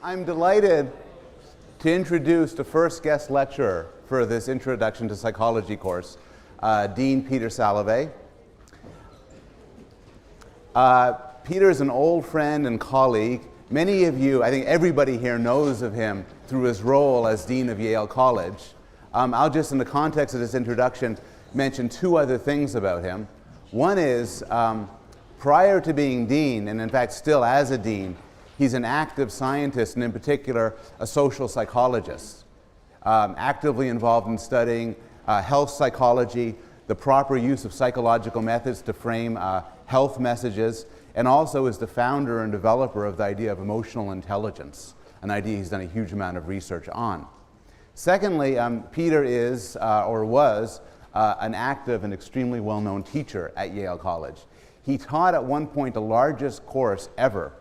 I'm delighted to introduce the first guest lecturer for this Introduction to Psychology course, Dean Peter Salovey. Peter is an old friend and colleague. Many of you, I think everybody here knows of him through his role as Dean of Yale College. I'll just, in the context of this introduction, mention two other things about him. One is, prior to being dean, and in fact still as a dean, he's an active scientist, and in particular, a social psychologist, actively involved in studying health psychology, the proper use of psychological methods to frame health messages, and also is the founder and developer of the idea of emotional intelligence, an idea he's done a huge amount of research on. Secondly, Peter is, or was, an active and extremely well-known teacher at Yale College. He taught at one point the largest course ever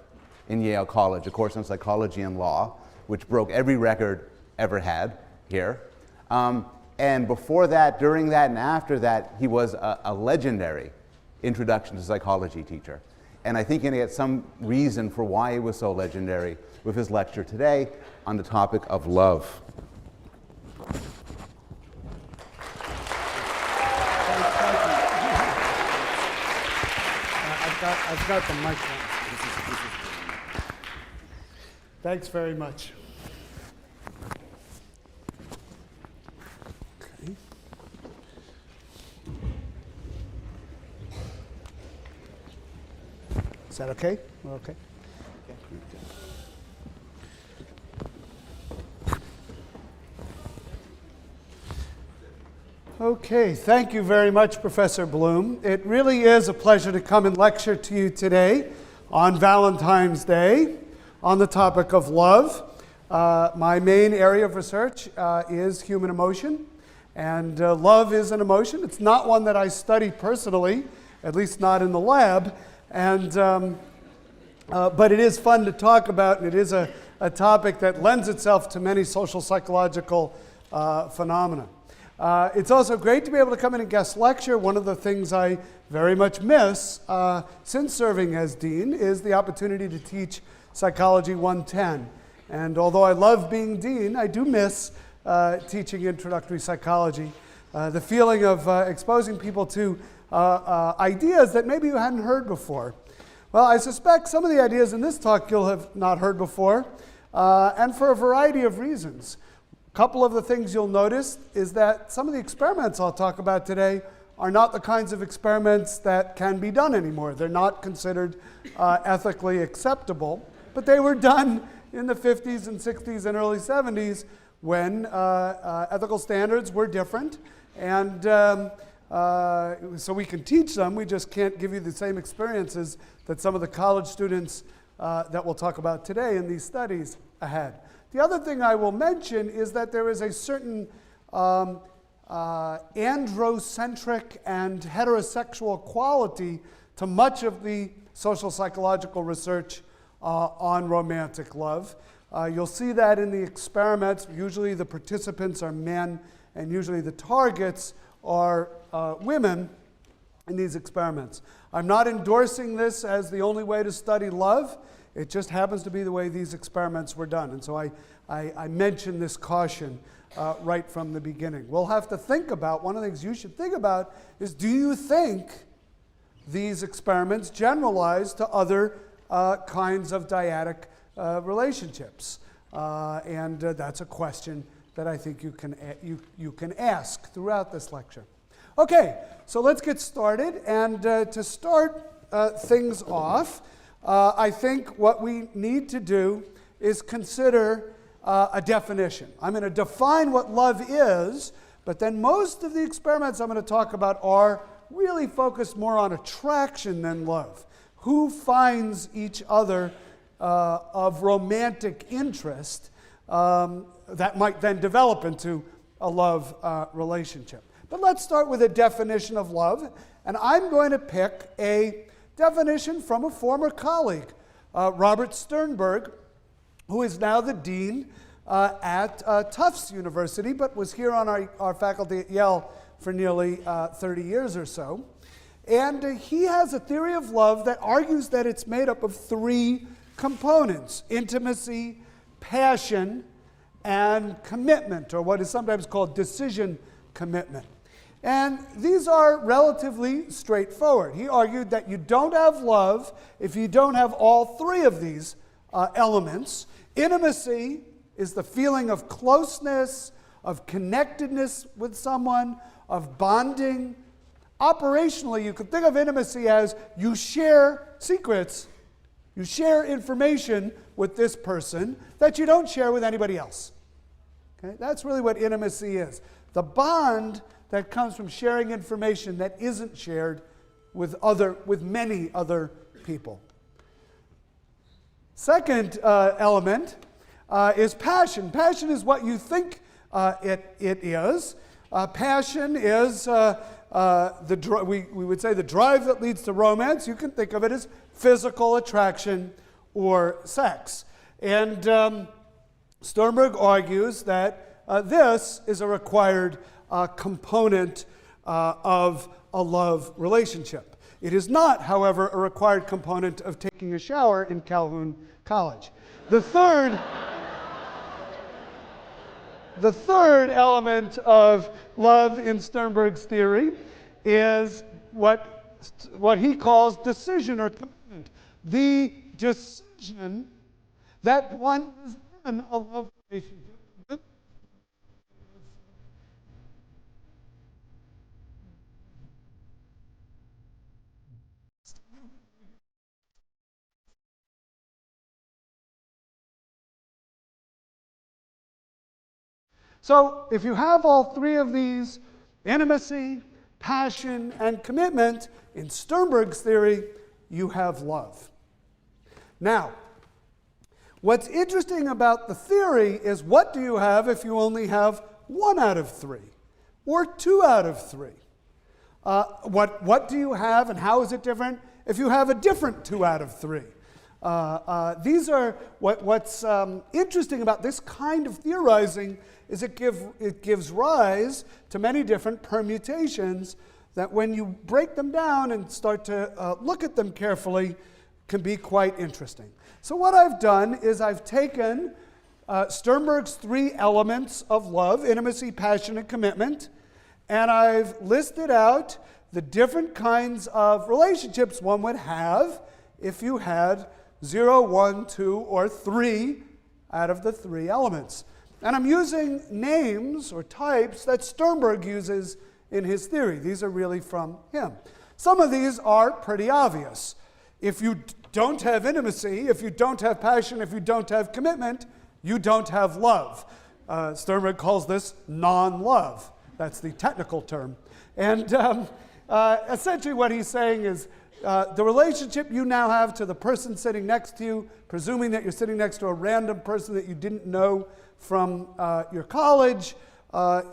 in Yale College, a course on psychology and law, which broke every record ever had here. And before that, during that, and after that, he was a legendary Introduction to Psychology teacher. And I think you're going to get some reason for why he was so legendary with his lecture today on the topic of love. I've got the mic on. Thanks very much. Okay. Is that okay? We're okay? Okay, thank you very much, Professor Bloom. It really is a pleasure to come and lecture to you today on Valentine's Day on the topic of love. My main area of research is human emotion, and love is an emotion. It's not one that I study personally, at least not in the lab, and but it is fun to talk about, and it is a topic that lends itself to many social psychological phenomena. It's also great to be able to come in and guest lecture. One of the things I very much miss since serving as dean is the opportunity to teach Psychology 110. And although I love being dean, I do miss teaching introductory psychology. The feeling of exposing people to ideas that maybe you hadn't heard before. Well, I suspect some of the ideas in this talk you'll have not heard before, and for a variety of reasons. A couple of the things you'll notice is that some of the experiments I'll talk about today are not the kinds of experiments that can be done anymore. They're not considered ethically acceptable, but they were done in the 50s and 60s and early 70s when ethical standards were different, and so we can teach them. We just can't give you the same experiences that some of the college students that we'll talk about today in these studies had. The other thing I will mention is that there is a certain androcentric and heterosexual quality to much of the social psychological research on romantic love. You'll see that in the experiments. Usually the participants are men, and usually the targets are women in these experiments. I'm not endorsing this as the only way to study love. It just happens to be the way these experiments were done. And so I mention this caution right from the beginning. We'll have to think about, one of the things you should think about is, do you think these experiments generalize to other kinds of dyadic relationships? And that's a question that I think you can ask throughout this lecture. Okay, so let's get started. And to start things off, I think what we need to do is consider a definition. I'm going to define what love is, but then most of the experiments I'm going to talk about are really focused more on attraction than love. Who finds each other of romantic interest that might then develop into a love relationship. But let's start with a definition of love, and I'm going to pick a definition from a former colleague, Robert Sternberg, who is now the dean at Tufts University, but was here on our faculty at Yale for nearly 30 years or so. And he has a theory of love that argues that it's made up of three components: intimacy, passion, and commitment, or what is sometimes called decision commitment. And these are relatively straightforward. He argued that you don't have love if you don't have all three of these elements. Intimacy is the feeling of closeness, of connectedness with someone, of bonding. Operationally, you could think of intimacy as you share secrets, you share information with this person that you don't share with anybody else. Okay? That's really what intimacy is. The bond that comes from sharing information that isn't shared with many other people. Second element is passion. Passion is what you think it is. Passion is we would say the drive that leads to romance. You can think of it as physical attraction or sex. And Sternberg argues that this is a required component of a love relationship. It is not, however, a required component of taking a shower in Calhoun College. The third element of love in Sternberg's theory is what he calls decision or commitment. The decision that one is in a love relationship. So if you have all three of these, intimacy, passion, and commitment, in Sternberg's theory, you have love. Now, what's interesting about the theory is what do you have if you only have 1 out of 3 or 2 out of 3? What do you have and how is it different if you have a different 2 out of 3? These are what's interesting about this kind of theorizing is it gives rise to many different permutations that when you break them down and start to look at them carefully can be quite interesting. So what I've done is I've taken Sternberg's 3 elements of love, intimacy, passion, and commitment, and I've listed out the different kinds of relationships one would have if you had 0, 1, 2, or 3 out of the 3 elements. And I'm using names or types that Sternberg uses in his theory. These are really from him. Some of these are pretty obvious. If you don't have intimacy, if you don't have passion, if you don't have commitment, you don't have love. Sternberg calls this non-love. That's the technical term. And essentially what he's saying is the relationship you now have to the person sitting next to you, presuming that you're sitting next to a random person that you didn't know from your college,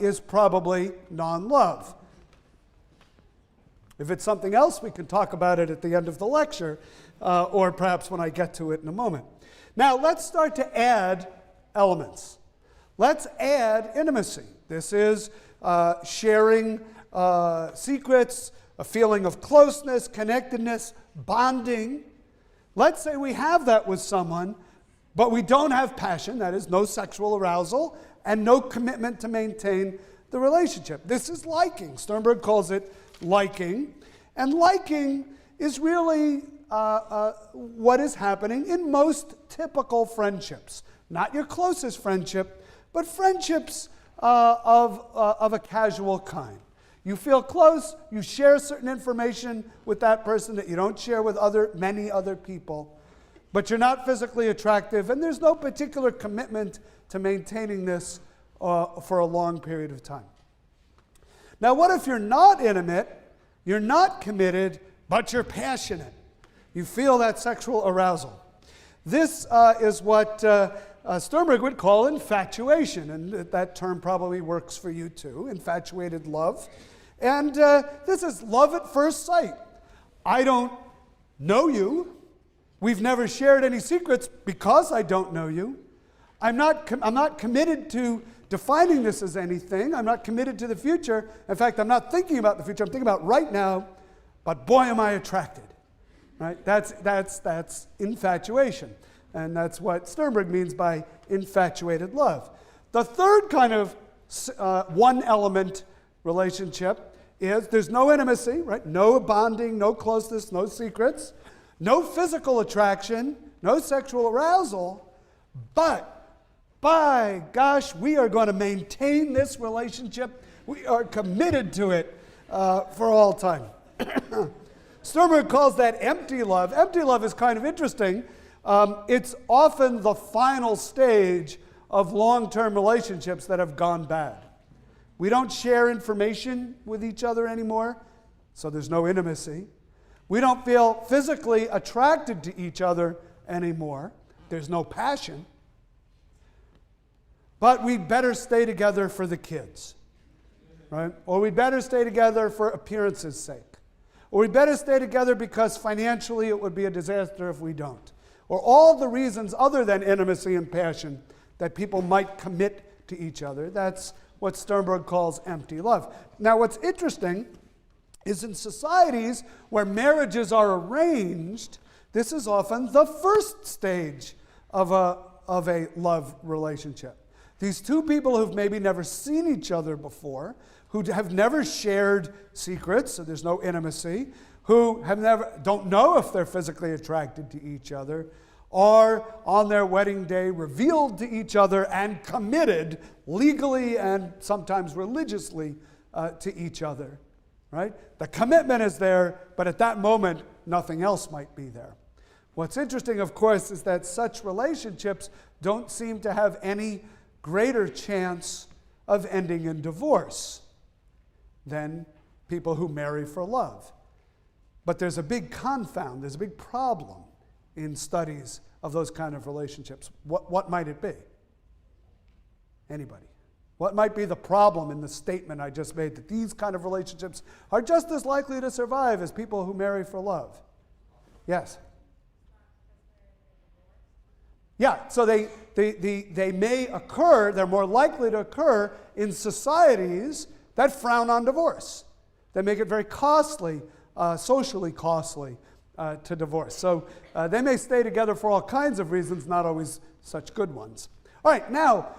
is probably non-love. If it's something else, we can talk about it at the end of the lecture, or perhaps when I get to it in a moment. Now, let's start to add elements. Let's add intimacy. This is sharing secrets, a feeling of closeness, connectedness, bonding. Let's say we have that with someone, but we don't have passion, that is, no sexual arousal, and no commitment to maintain the relationship. This is liking. Sternberg calls it liking. And liking is really what is happening in most typical friendships. Not your closest friendship, but friendships of a casual kind. You feel close, you share certain information with that person that you don't share with many other people, but you're not physically attractive, and there's no particular commitment to maintaining this for a long period of time. Now, what if you're not intimate, you're not committed, but you're passionate? You feel that sexual arousal. This is what Sternberg would call infatuation, and that term probably works for you too, infatuated love. And this is love at first sight. I don't know you. We've never shared any secrets because I don't know you. I'm not committed to defining this as anything. I'm not committed to the future. In fact, I'm not thinking about the future. I'm thinking about right now, but boy, am I attracted. Right? That's infatuation. And that's what Sternberg means by infatuated love. The third kind of one-element relationship is there's no intimacy, right? No bonding, no closeness, no secrets, no physical attraction, no sexual arousal, but by gosh, we are going to maintain this relationship. We are committed to it for all time. Sternberg calls that empty love. Empty love is kind of interesting. It's often the final stage of long-term relationships that have gone bad. We don't share information with each other anymore, so there's no intimacy. We don't feel physically attracted to each other anymore. There's no passion. But we'd better stay together for the kids, right? Or we'd better stay together for appearance's sake. Or we'd better stay together because financially it would be a disaster if we don't. Or all the reasons other than intimacy and passion that people might commit to each other. That's what Sternberg calls empty love. Now, what's interesting is in societies where marriages are arranged, this is often the first stage of a love relationship. These two people who've maybe never seen each other before, who have never shared secrets, so there's no intimacy, who don't know if they're physically attracted to each other, are on their wedding day revealed to each other and committed legally and sometimes religiously to each other, right? The commitment is there, but at that moment, nothing else might be there. What's interesting, of course, is that such relationships don't seem to have any greater chance of ending in divorce than people who marry for love. But there's a big confound, there's a big problem in studies of those kind of relationships. What might it be? Anybody? What might be the problem in the statement I just made, that these kind of relationships are just as likely to survive as people who marry for love? Yes? Yeah, so they may occur, they're more likely to occur in societies that frown on divorce. They make it very costly, socially costly to divorce. So they may stay together for all kinds of reasons, not always such good ones. All right, now,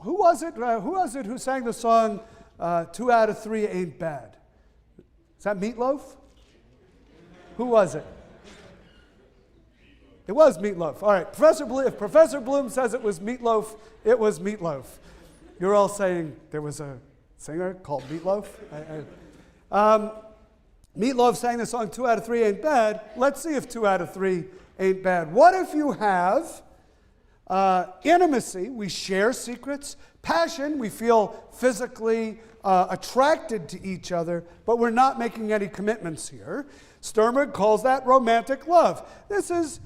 who was it who sang the song 2 out of 3 Ain't Bad? Is that Meatloaf? Who was it? It was Meatloaf. All right, if Professor Bloom says it was Meatloaf, it was Meatloaf. You're all saying there was a singer called Meatloaf? Meatloaf sang the song 2 out of 3 Ain't Bad. Let's see if 2 out of 3 ain't bad. What if you have intimacy, we share secrets, passion, we feel physically attracted to each other, but we're not making any commitments here. Sternberg calls that romantic love. This is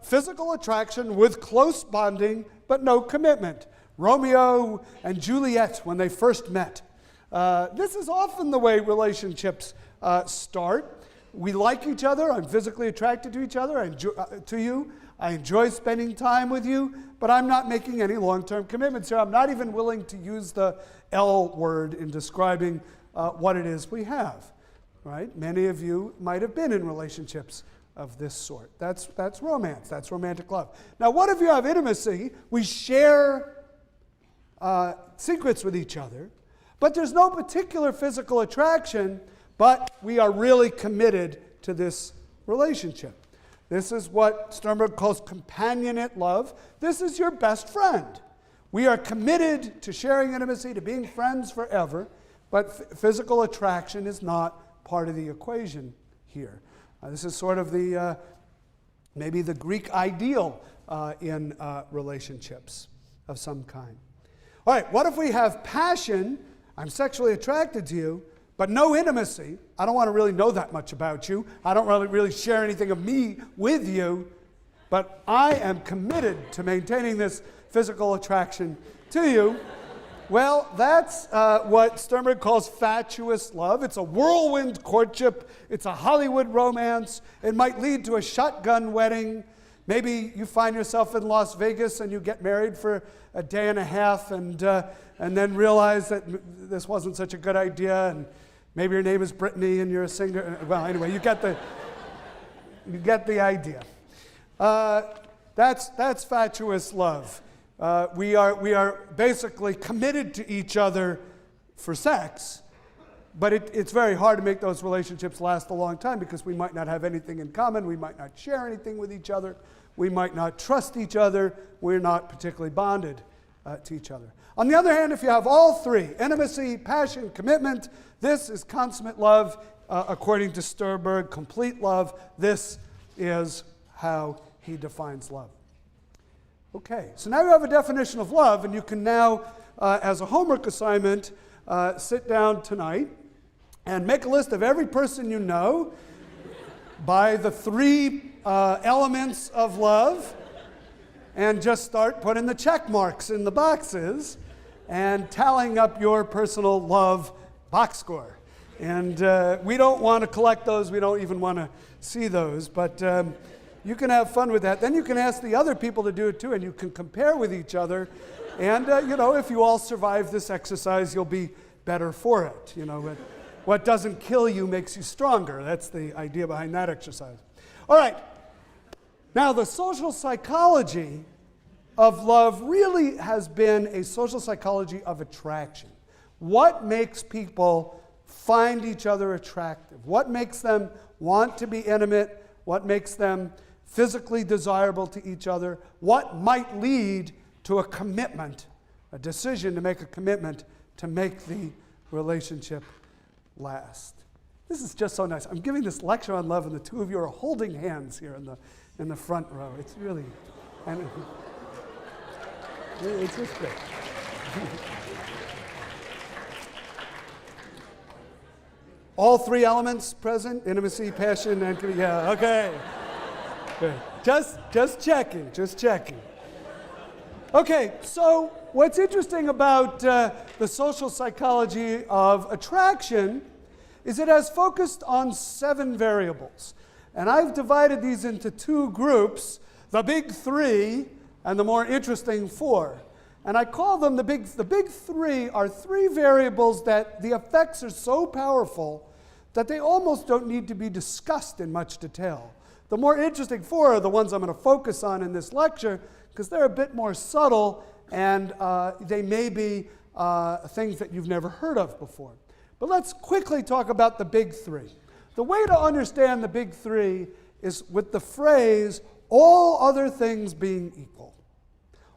physical attraction with close bonding, but no commitment. Romeo and Juliet, when they first met. This is often the way relationships start. We like each other. I'm physically attracted to each other, to you. I enjoy spending time with you, but I'm not making any long-term commitments here. I'm not even willing to use the L word in describing what it is we have. Right? Many of you might have been in relationships of this sort. That's romance. That's romantic love. Now, what if you have intimacy? We share secrets with each other, but there's no particular physical attraction, but we are really committed to this relationship. This is what Sternberg calls companionate love. This is your best friend. We are committed to sharing intimacy, to being friends forever, but physical attraction is not part of the equation here. This is sort of maybe the Greek ideal in relationships of some kind. All right, what if we have passion? I'm sexually attracted to you, but no intimacy. I don't want to really know that much about you. I don't really share anything of me with you, but I am committed to maintaining this physical attraction to you. Well, that's what Sternberg calls fatuous love. It's a whirlwind courtship. It's a Hollywood romance. It might lead to a shotgun wedding. Maybe you find yourself in Las Vegas and you get married for a day and a half and then realize that this wasn't such a good idea, and maybe your name is Brittany and you're a singer. Well, anyway, you get the idea. That's fatuous love. We are basically committed to each other for sex, but it's very hard to make those relationships last a long time because we might not have anything in common, we might not share anything with each other, we might not trust each other, we're not particularly bonded to each other. On the other hand, if you have all three, intimacy, passion, commitment, this is consummate love, according to Sturberg, complete love. This is how he defines love. Okay, so now you have a definition of love, and you can now, as a homework assignment, sit down tonight and make a list of every person you know by the three elements of love, and just start putting the check marks in the boxes and tallying up your personal love box score. And we don't want to collect those, we don't even want to see those, but you can have fun with that. Then you can ask the other people to do it too, and you can compare with each other. And if you all survive this exercise, you'll be better for it. What doesn't kill you makes you stronger. That's the idea behind that exercise. All right. Now, the social psychology of love really has been a social psychology of attraction. What makes people find each other attractive? What makes them want to be intimate? What makes them physically desirable to each other? What might lead to a commitment, a decision to make a commitment to make the relationship last? This is just so nice. I'm giving this lecture on love, and the two of you are holding hands here in the front row. It's really, and it's just great. All three elements present: intimacy, passion, and yeah. Okay. Good. Just checking. Okay. So what's interesting about the social psychology of attraction is it has focused on 7 variables. And I've divided these into 2 groups, the big 3 and the more interesting 4. And I call them the big 3 are 3 variables that the effects are so powerful that they almost don't need to be discussed in much detail. The more interesting 4 are the ones I'm going to focus on in this lecture because they're a bit more subtle and they may be things that you've never heard of before. But let's quickly talk about the big 3. The way to understand the big 3 is with the phrase, all other things being equal.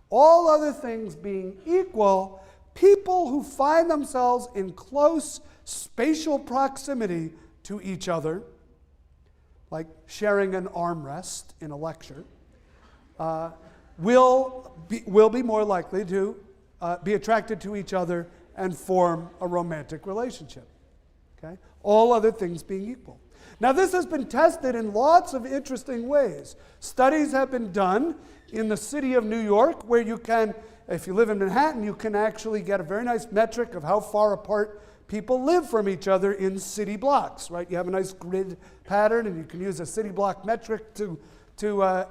All other things being equal, people who find themselves in close spatial proximity to each other, like sharing an armrest in a lecture, will be more likely to be attracted to each other and form a romantic relationship. Okay? All other things being equal. Now, this has been tested in lots of interesting ways. Studies have been done in the city of New York where you can, if you live in Manhattan, you can actually get a very nice metric of how far apart people live from each other in city blocks, right? You have a nice grid pattern, and you can use a city block metric to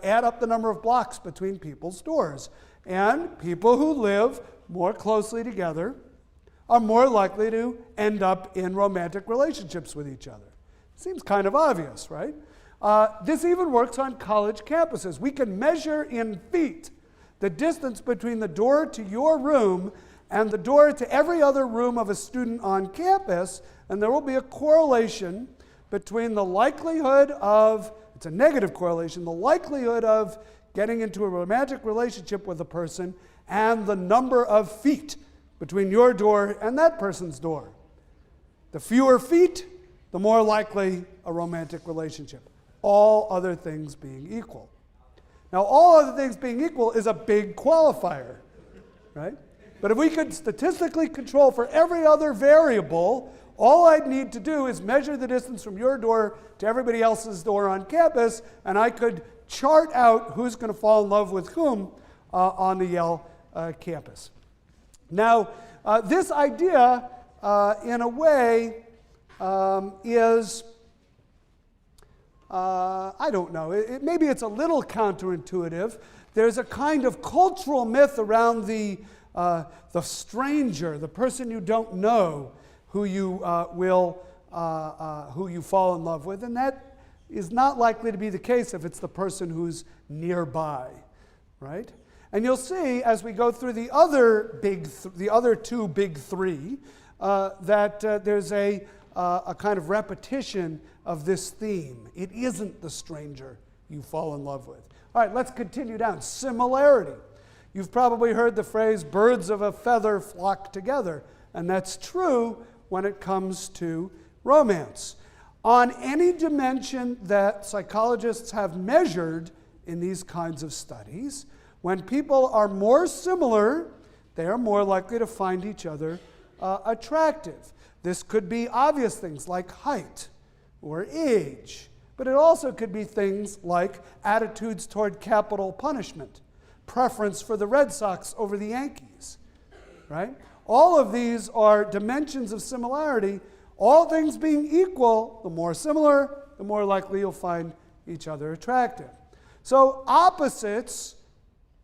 add up the number of blocks between people's doors. And people who live more closely together are more likely to end up in romantic relationships with each other. Seems kind of obvious, right? This even works on college campuses. We can measure in feet the distance between the door to your room and the door to every other room of a student on campus, and there will be a correlation between the likelihood of, it's a negative correlation, the likelihood of getting into a romantic relationship with a person and the number of feet between your door and that person's door. The fewer feet, the more likely a romantic relationship. All other things being equal. Now, all other things being equal is a big qualifier, right? But if we could statistically control for every other variable, all I'd need to do is measure the distance from your door to everybody else's door on campus, and I could chart out who's going to fall in love with whom on the Yale campus. Now, this idea, in a way, is, I don't know, maybe it's a little counterintuitive. There's a kind of cultural myth around the stranger, the person you don't know, who you who you fall in love with, and that is not likely to be the case if it's the person who's nearby. right? And you'll see as we go through the other two big three that there's a kind of repetition of this theme. It isn't the stranger you fall in love with. All right, let's continue down. Similarity. You've probably heard the phrase, birds of a feather flock together, and that's true when it comes to romance. On any dimension that psychologists have measured in these kinds of studies, when people are more similar, they are more likely to find each other attractive. This could be obvious things like height or age, but it also could be things like attitudes toward capital punishment, preference for the Red Sox over the Yankees, right? All of these are dimensions of similarity. All things being equal, the more similar, the more likely you'll find each other attractive. So opposites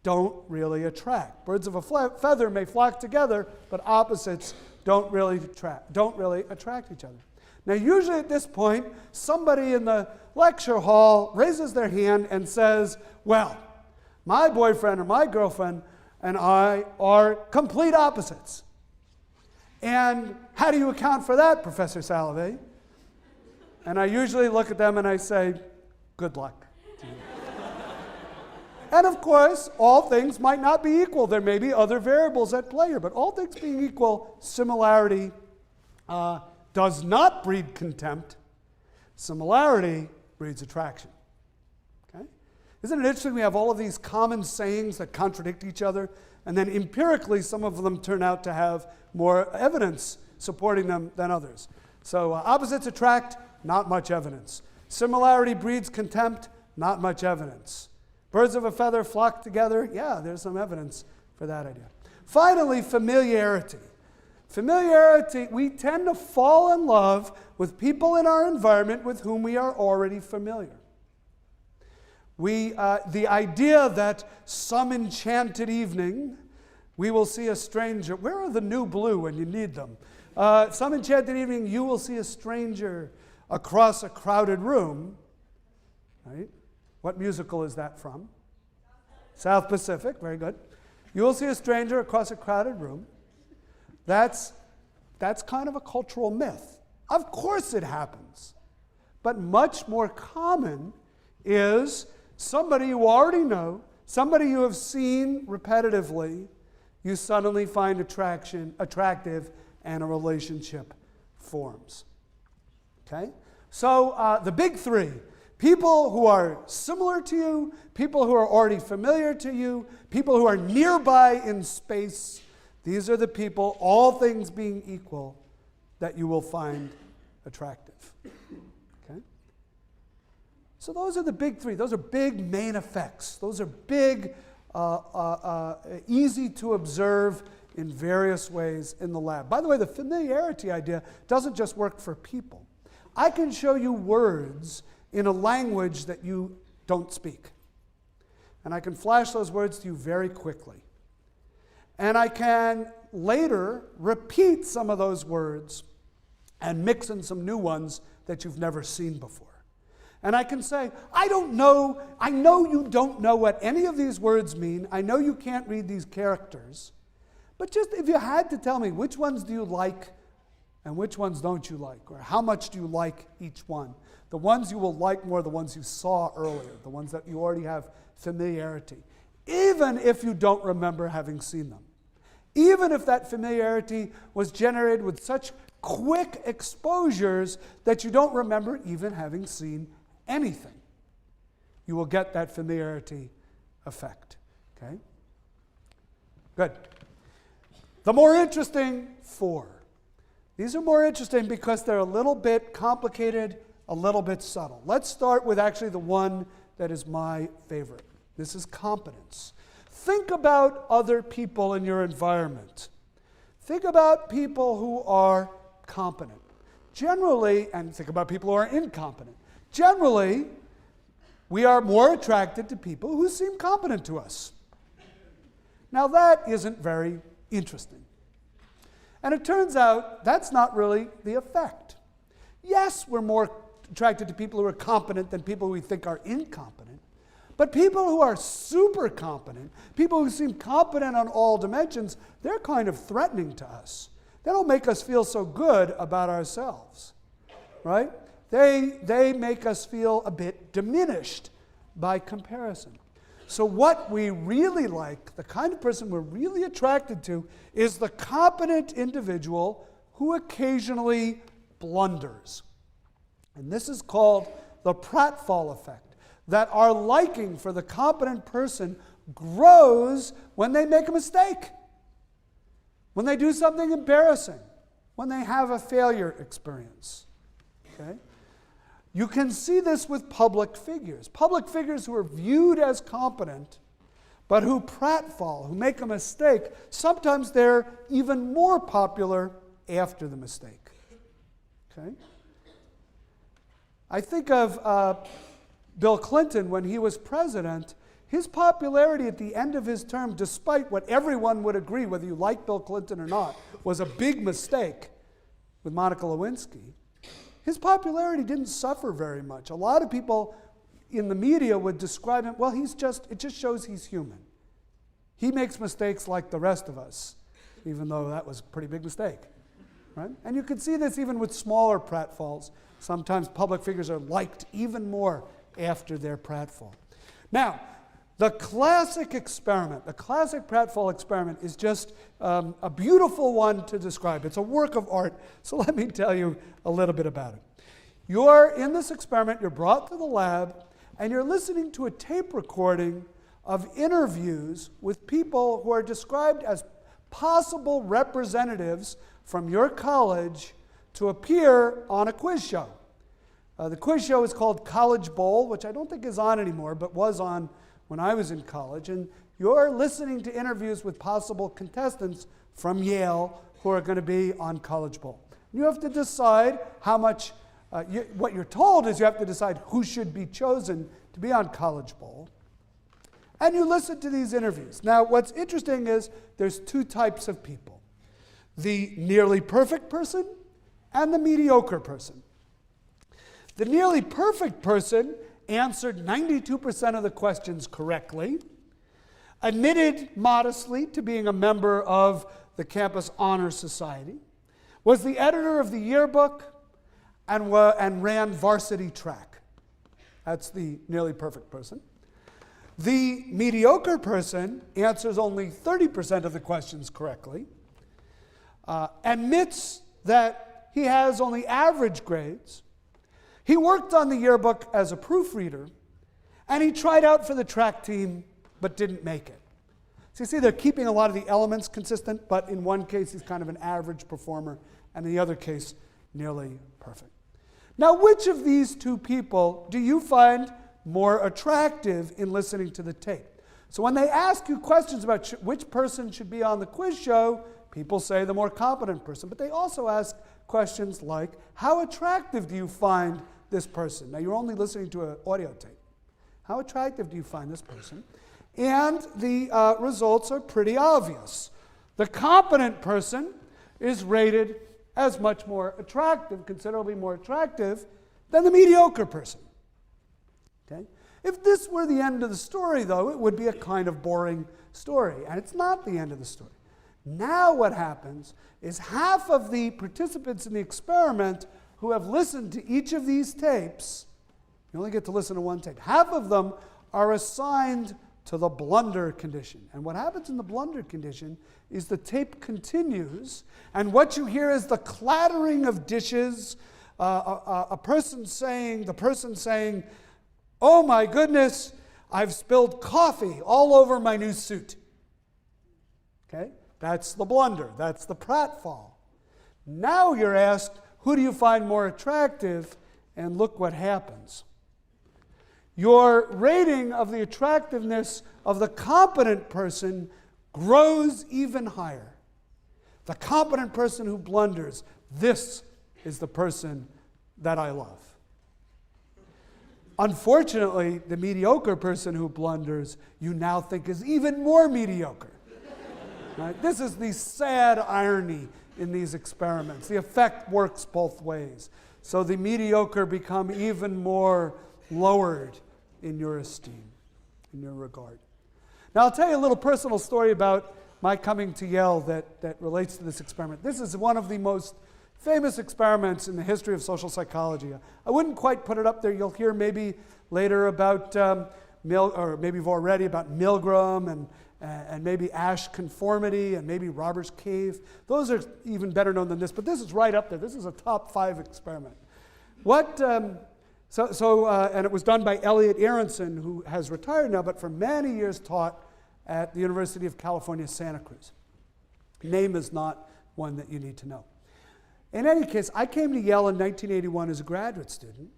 don't really attract. Birds of a feather may flock together, but opposites don't really attract each other. Now, usually at this point, somebody in the lecture hall raises their hand and says, well, my boyfriend or my girlfriend and I are complete opposites. And how do you account for that, Professor Salovey? And I usually look at them and I say, good luck to you. And of course, all things might not be equal. There may be other variables at play here, but all things being equal, similarity does not breed contempt. Similarity breeds attraction. Okay? Isn't it interesting we have all of these common sayings that contradict each other, and then empirically some of them turn out to have more evidence supporting them than others. So opposites attract, not much evidence. Similarity breeds contempt, not much evidence. Birds of a feather flock together, yeah, there's some evidence for that idea. Finally, familiarity. Familiarity, we tend to fall in love with people in our environment with whom we are already familiar. The idea that some enchanted evening we will see a stranger. Where are the new blue when you need them? Some enchanted evening you will see a stranger across a crowded room. Right? What musical is that from? South Pacific, very good. You will see a stranger across a crowded room. That's kind of a cultural myth. Of course it happens. But much more common is somebody you already know, somebody you have seen repetitively, you suddenly find attractive, and a relationship forms. Okay? So the big three, people who are similar to you, people who are already familiar to you, people who are nearby in space, these are the people, all things being equal, that you will find attractive. Okay? So those are the big three. Those are big main effects. Those are big, easy to observe in various ways in the lab. By the way, the familiarity idea doesn't just work for people. I can show you words in a language that you don't speak. And I can flash those words to you very quickly. And I can later repeat some of those words and mix in some new ones that you've never seen before. And I can say, I know you don't know what any of these words mean. I know you can't read these characters. But just if you had to tell me, which ones do you like and which ones don't you like? Or how much do you like each one? The ones you will like more, the ones you saw earlier, the ones that you already have familiarity. Even if you don't remember having seen them. Even if that familiarity was generated with such quick exposures that you don't remember even having seen anything, you will get that familiarity effect. Okay? Good. The more interesting four. These are more interesting because they're a little bit complicated, a little bit subtle. Let's start with actually the one that is my favorite. This is competence. Think about other people in your environment. Think about people who are competent. Generally, and think about people who are incompetent. Generally, we are more attracted to people who seem competent to us. Now that isn't very interesting. And it turns out that's not really the effect. Yes, we're more attracted to people who are competent than people we think are incompetent. But people who are super competent, people who seem competent on all dimensions, they're kind of threatening to us. They don't make us feel so good about ourselves, right? They make us feel a bit diminished by comparison. So what we really like, the kind of person we're really attracted to, is the competent individual who occasionally blunders. And this is called the pratfall effect, that our liking for the competent person grows when they make a mistake, when they do something embarrassing, when they have a failure experience. Okay? You can see this with public figures. Public figures who are viewed as competent, but who pratfall, who make a mistake, sometimes they're even more popular after the mistake. Okay? I think of Bill Clinton when he was president. His popularity at the end of his term, despite what everyone would agree, whether you like Bill Clinton or not, was a big mistake with Monica Lewinsky. His popularity didn't suffer very much. A lot of people in the media would describe him, well, it just shows he's human. He makes mistakes like the rest of us, even though that was a pretty big mistake. Right? And you can see this even with smaller pratfalls. Sometimes public figures are liked even more after their pratfall. Now, the classic experiment, the classic pratfall experiment, is just a beautiful one to describe. It's a work of art, so let me tell you a little bit about it. In this experiment, you're brought to the lab, and you're listening to a tape recording of interviews with people who are described as possible representatives from your college to appear on a quiz show. The quiz show is called College Bowl, which I don't think is on anymore, but was on when I was in college. And you're listening to interviews with possible contestants from Yale who are going to be on College Bowl. You have to decide how much, what you're told is you have to decide who should be chosen to be on College Bowl. And you listen to these interviews. Now, what's interesting is there's two types of people: the nearly perfect person and the mediocre person. The nearly perfect person answered 92% of the questions correctly, admitted modestly to being a member of the campus honor society, was the editor of the yearbook, and ran varsity track. That's the nearly perfect person. The mediocre person answers only 30% of the questions correctly, admits that he has only average grades. He worked on the yearbook as a proofreader, and he tried out for the track team but didn't make it. So you see, they're keeping a lot of the elements consistent, but in one case he's kind of an average performer, and in the other case, nearly perfect. Now, which of these two people do you find more attractive in listening to the tape? So when they ask you questions about which person should be on the quiz show, people say the more competent person, but they also ask questions like, how attractive do you find this person? Now, you're only listening to an audio tape. How attractive do you find this person? And the results are pretty obvious. The competent person is rated as much more attractive, considerably more attractive, than the mediocre person. Okay? If this were the end of the story, though, it would be a kind of boring story, and it's not the end of the story. Now what happens is half of the participants in the experiment who have listened to each of these tapes, you only get to listen to one tape, half of them are assigned to the blunder condition. And what happens in the blunder condition is the tape continues, and what you hear is the clattering of dishes, the person saying, "Oh my goodness, I've spilled coffee all over my new suit." Okay? That's the blunder. That's the pratfall. Now you're asked, who do you find more attractive? And look what happens. Your rating of the attractiveness of the competent person grows even higher. The competent person who blunders, this is the person that I love. Unfortunately, the mediocre person who blunders, you now think is even more mediocre. Right? This is the sad irony in these experiments. The effect works both ways. So the mediocre become even more lowered in your esteem. in your regard. Now, I'll tell you a little personal story about my coming to Yale that relates to this experiment. This is one of the most famous experiments in the history of social psychology. I wouldn't quite put it up there. You'll hear maybe later about, or maybe you've already, about Milgram and maybe Asch conformity and maybe Robert's cave. Those are even better known than this, but this is right up there. This is a top 5 experiment. And it was done by Elliot Aronson, who has retired now, but for many years taught at the University of California, Santa Cruz. Name is not one that you need to know. In any case, I came to Yale in 1981 as a graduate student,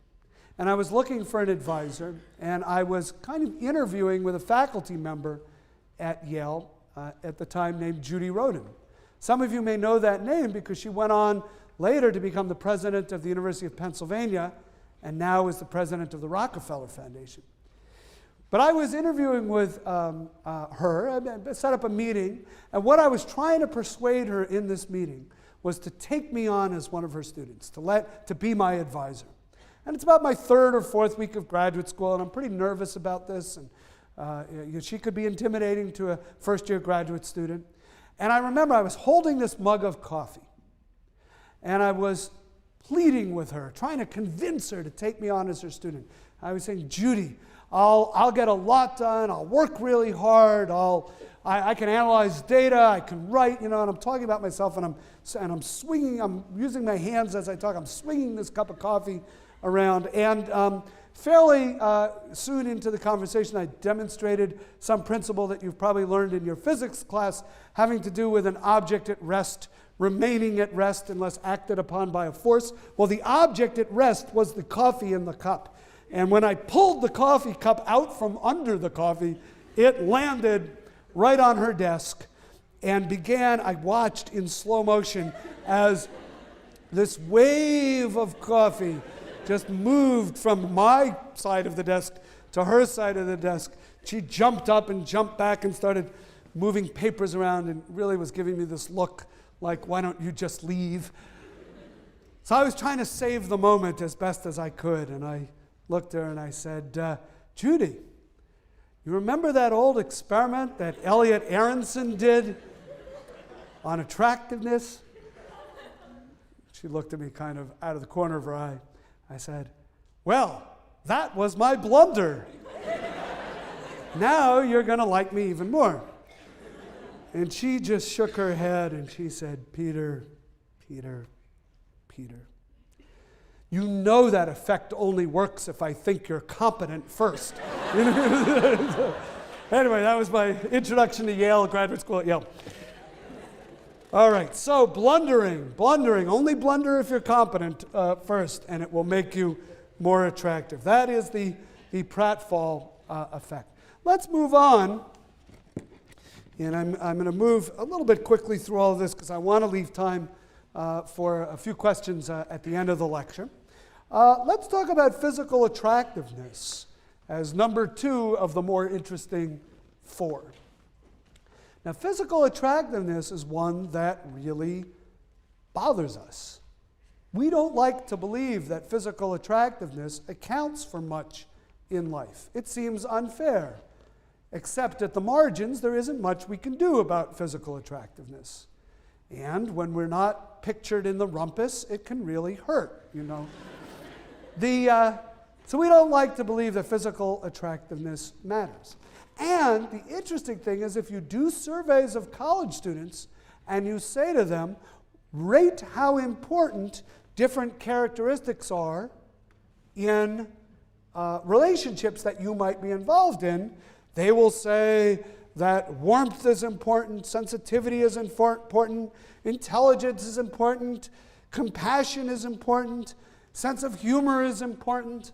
and I was looking for an advisor, and I was kind of interviewing with a faculty member at Yale at the time named Judy Rodin. Some of you may know that name because she went on later to become the president of the University of Pennsylvania and now is the president of the Rockefeller Foundation. But I was interviewing with her, I set up a meeting, and what I was trying to persuade her in this meeting was to take me on as one of her students, to be my advisor. And it's about my 3rd or 4th week of graduate school, and I'm pretty nervous about this, and she could be intimidating to a first-year graduate student. And I remember I was holding this mug of coffee, and I was pleading with her, trying to convince her to take me on as her student. I was saying, Judy, I'll get a lot done, I'll work really hard, I can analyze data, I can write, and I'm talking about myself, and I'm swinging, I'm using my hands as I talk, I'm swinging this cup of coffee around, and fairly soon into the conversation, I demonstrated some principle that you've probably learned in your physics class, having to do with an object at rest remaining at rest unless acted upon by a force. Well, the object at rest was the coffee in the cup. And when I pulled the coffee cup out from under the coffee, it landed right on her desk and I watched in slow motion as this wave of coffee just moved from my side of the desk to her side of the desk. She jumped up and jumped back and started moving papers around and really was giving me this look like, why don't you just leave? So I was trying to save the moment as best as I could, and I looked at her and I said, Judy, you remember that old experiment that Elliot Aronson did on attractiveness? She looked at me kind of out of the corner of her eye. I said, well, that was my blunder. Now you're going to like me even more. And she just shook her head and she said, Peter, you know that effect only works if I think you're competent first. Anyway, that was my introduction to Yale, graduate school at Yale. All right, so blundering, only blunder if you're competent first, and it will make you more attractive. That is the pratfall effect. Let's move on. And I'm going to move a little bit quickly through all of this because I want to leave time for a few questions at the end of the lecture. Let's talk about physical attractiveness as number 2 of the more interesting 4. Now, physical attractiveness is one that really bothers us. We don't like to believe that physical attractiveness accounts for much in life. It seems unfair. Except at the margins, there isn't much we can do about physical attractiveness. And when we're not pictured in the rumpus, it can really hurt, So we don't like to believe that physical attractiveness matters. And the interesting thing is if you do surveys of college students and you say to them, rate how important different characteristics are in relationships that you might be involved in, they will say that warmth is important, sensitivity is important, intelligence is important, compassion is important, sense of humor is important,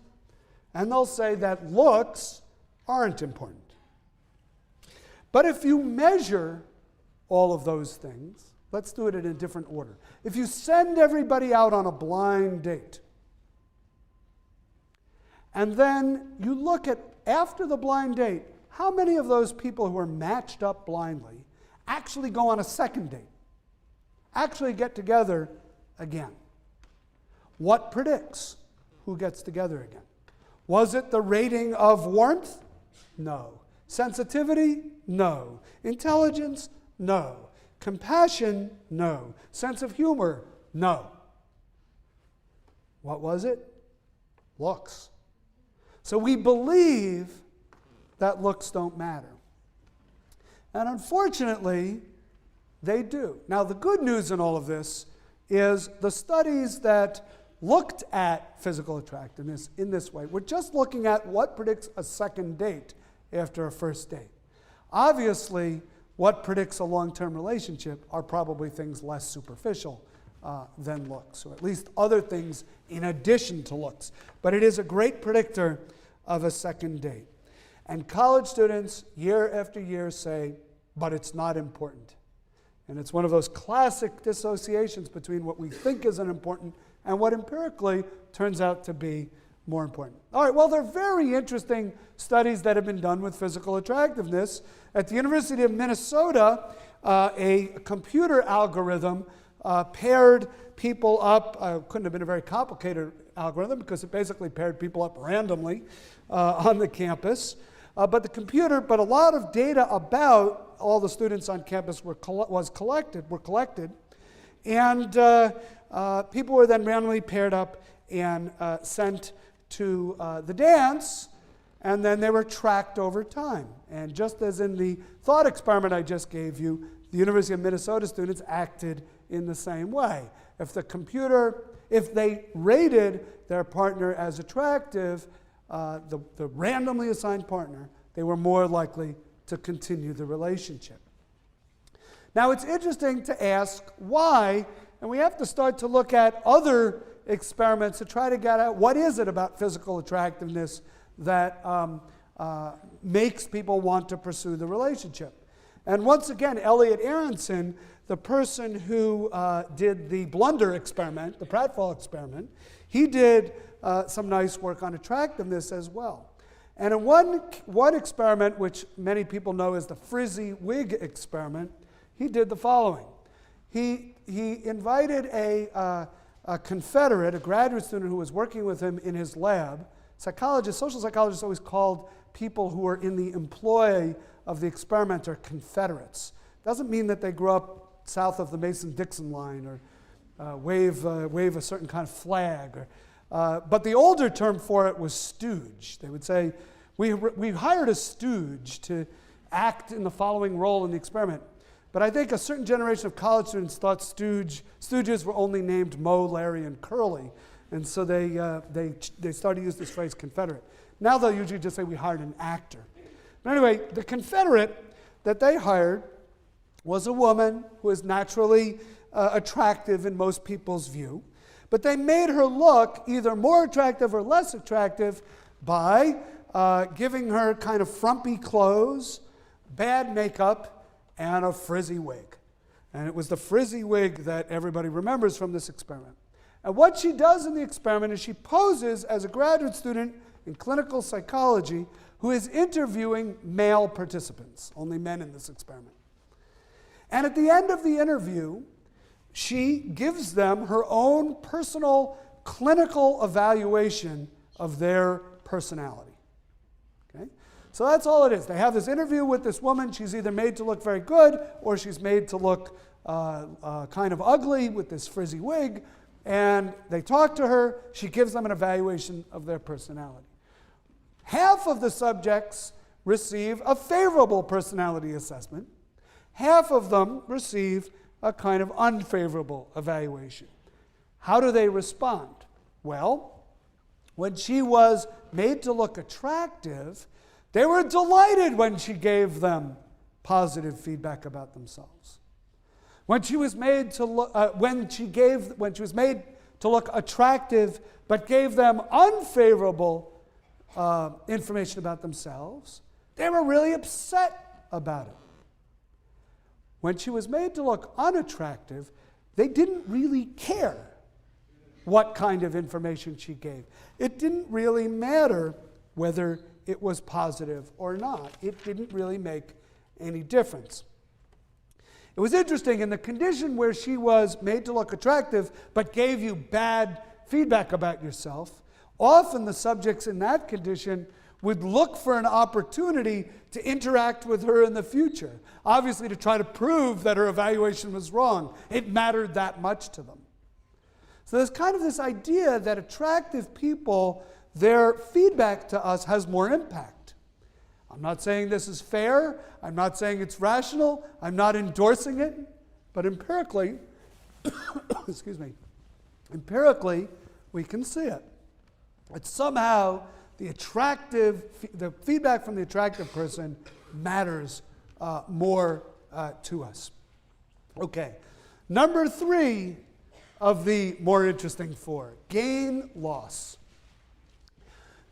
and they'll say that looks aren't important. But if you measure all of those things, let's do it in a different order. If you send everybody out on a blind date, and then you look at, after the blind date, how many of those people who are matched up blindly actually go on a second date? Actually get together again? What predicts who gets together again? Was it the rating of warmth? No. Sensitivity? No. Intelligence? No. Compassion? No. Sense of humor? No. What was it? Looks. So we believe that looks don't matter. And unfortunately, they do. Now, the good news in all of this is the studies that looked at physical attractiveness in this way were just looking at what predicts a second date after a first date. Obviously, what predicts a long-term relationship are probably things less superficial than looks, or at least other things in addition to looks. But it is a great predictor of a second date. And college students, year after year, say, but it's not important. And it's one of those classic dissociations between what we think is unimportant and what empirically turns out to be more important. All right, well, there are very interesting studies that have been done with physical attractiveness. At the University of Minnesota, a computer algorithm paired people up. Couldn't have been a very complicated algorithm because it basically paired people up randomly on the campus. But a lot of data about all the students on campus were collected, and people were then randomly paired up and sent to the dance, and then they were tracked over time. And just as in the thought experiment I just gave you, the University of Minnesota students acted in the same way. If they rated their partner as attractive, the randomly assigned partner, they were more likely to continue the relationship. Now, it's interesting to ask why, and we have to start to look at other experiments to try to get at what is it about physical attractiveness that makes people want to pursue the relationship. And once again, Elliot Aronson, the person who did the blunder experiment, the pratfall experiment, he did some nice work on attractiveness as well. And in one experiment, which many people know as the frizzy wig experiment, he did the following. He invited a Confederate, a graduate student who was working with him in his lab. Social psychologists always called people who were in the employ of the experimenter Confederates. Doesn't mean that they grew up south of the Mason-Dixon line or wave a certain kind of flag. But the older term for it was stooge. They would say, we hired a stooge to act in the following role in the experiment. But I think a certain generation of college students thought stooges were only named Moe, Larry, and Curly. And so they started to use this phrase Confederate. Now they'll usually just say we hired an actor. But anyway, the Confederate that they hired was a woman who is naturally attractive in most people's view. But they made her look either more attractive or less attractive by giving her kind of frumpy clothes, bad makeup, and a frizzy wig. And it was the frizzy wig that everybody remembers from this experiment. And what she does in the experiment is she poses as a graduate student in clinical psychology who is interviewing male participants, only men in this experiment. And at the end of the interview, she gives them her own personal clinical evaluation of their personality. Okay? So that's all it is. They have this interview with this woman. She's either made to look very good or she's made to look kind of ugly with this frizzy wig. And they talk to her. She gives them an evaluation of their personality. Half of the subjects receive a favorable personality assessment. Half of them receive a kind of unfavorable evaluation. How do they respond? Well, when she was made to look attractive, they were delighted when she gave them positive feedback about themselves. When she was made to look, when she was made to look attractive, but gave them unfavorable information about themselves, they were really upset about it. When she was made to look unattractive, they didn't really care what kind of information she gave. It didn't really matter whether it was positive or not. It didn't really make any difference. It was interesting, in the condition where she was made to look attractive but gave you bad feedback about yourself, often the subjects in that condition would look for an opportunity to interact with her in the future, obviously to try to prove that her evaluation was wrong. It mattered that much to them. So there's kind of this idea that attractive people, their feedback to us has more impact. I'm not saying this is fair. I'm not saying it's rational. I'm not endorsing it. But empirically, excuse me, empirically, we can see it. It's somehow the feedback from the attractive person matters more to us. Okay, number 3 of the more interesting 4, gain loss.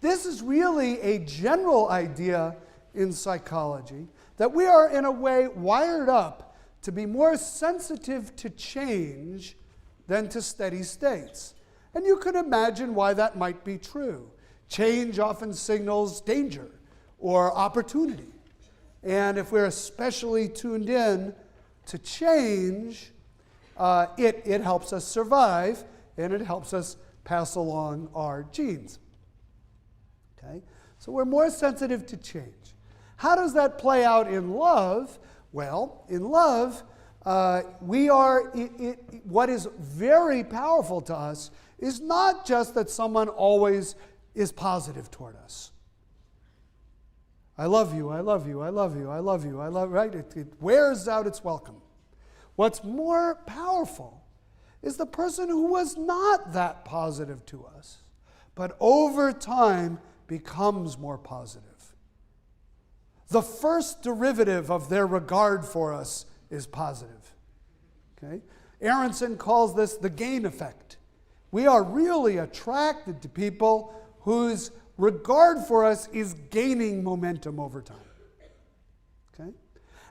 This is really a general idea in psychology that we are in a way wired up to be more sensitive to change than to steady states. And you can imagine why that might be true. Change often signals danger or opportunity. And if we're especially tuned in to change, it helps us survive, and it helps us pass along our genes. Okay? So we're more sensitive to change. How does that play out in love? Well, in love, what is very powerful to us is not just that someone always is positive toward us. I love you, I love you, I love you, I love you, I love, right? It wears out its welcome. What's more powerful is the person who was not that positive to us, but over time becomes more positive. The first derivative of their regard for us is positive. Okay? Aronson calls this the gain effect. We are really attracted to people whose regard for us is gaining momentum over time. Okay?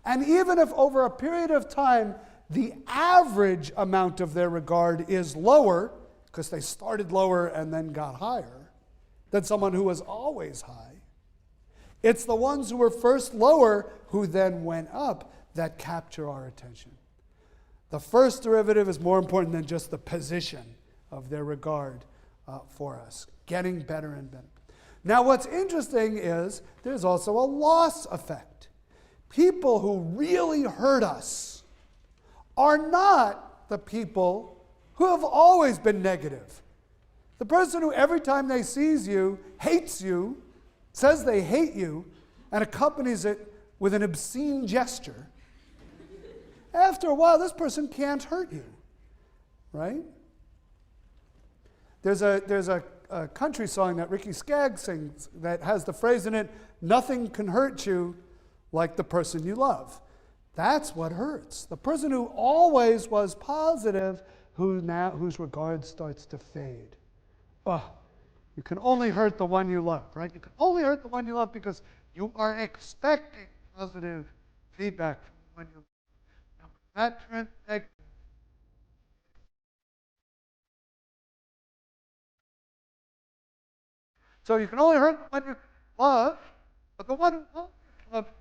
And even if over a period of time the average amount of their regard is lower, because they started lower and then got higher, than someone who was always high, it's the ones who were first lower who then went up that capture our attention. The first derivative is more important than just the position of their regard for us, getting better and better. Now, what's interesting is there's also a loss effect. People who really hurt us are not the people who have always been negative. The person who every time they sees you, hates you, says they hate you, and accompanies it with an obscene gesture, after a while, this person can't hurt you, right? There's a country song that Ricky Skaggs sings that has the phrase in it, "Nothing can hurt you like the person you love." That's what hurts. The person who always was positive, whose regard starts to fade. Oh, you can only hurt the one you love, right? You can only hurt the one you love because you are expecting positive feedback from the one you love. Now, that turns negative. So you can only hurt the one you love, but the one who loves you.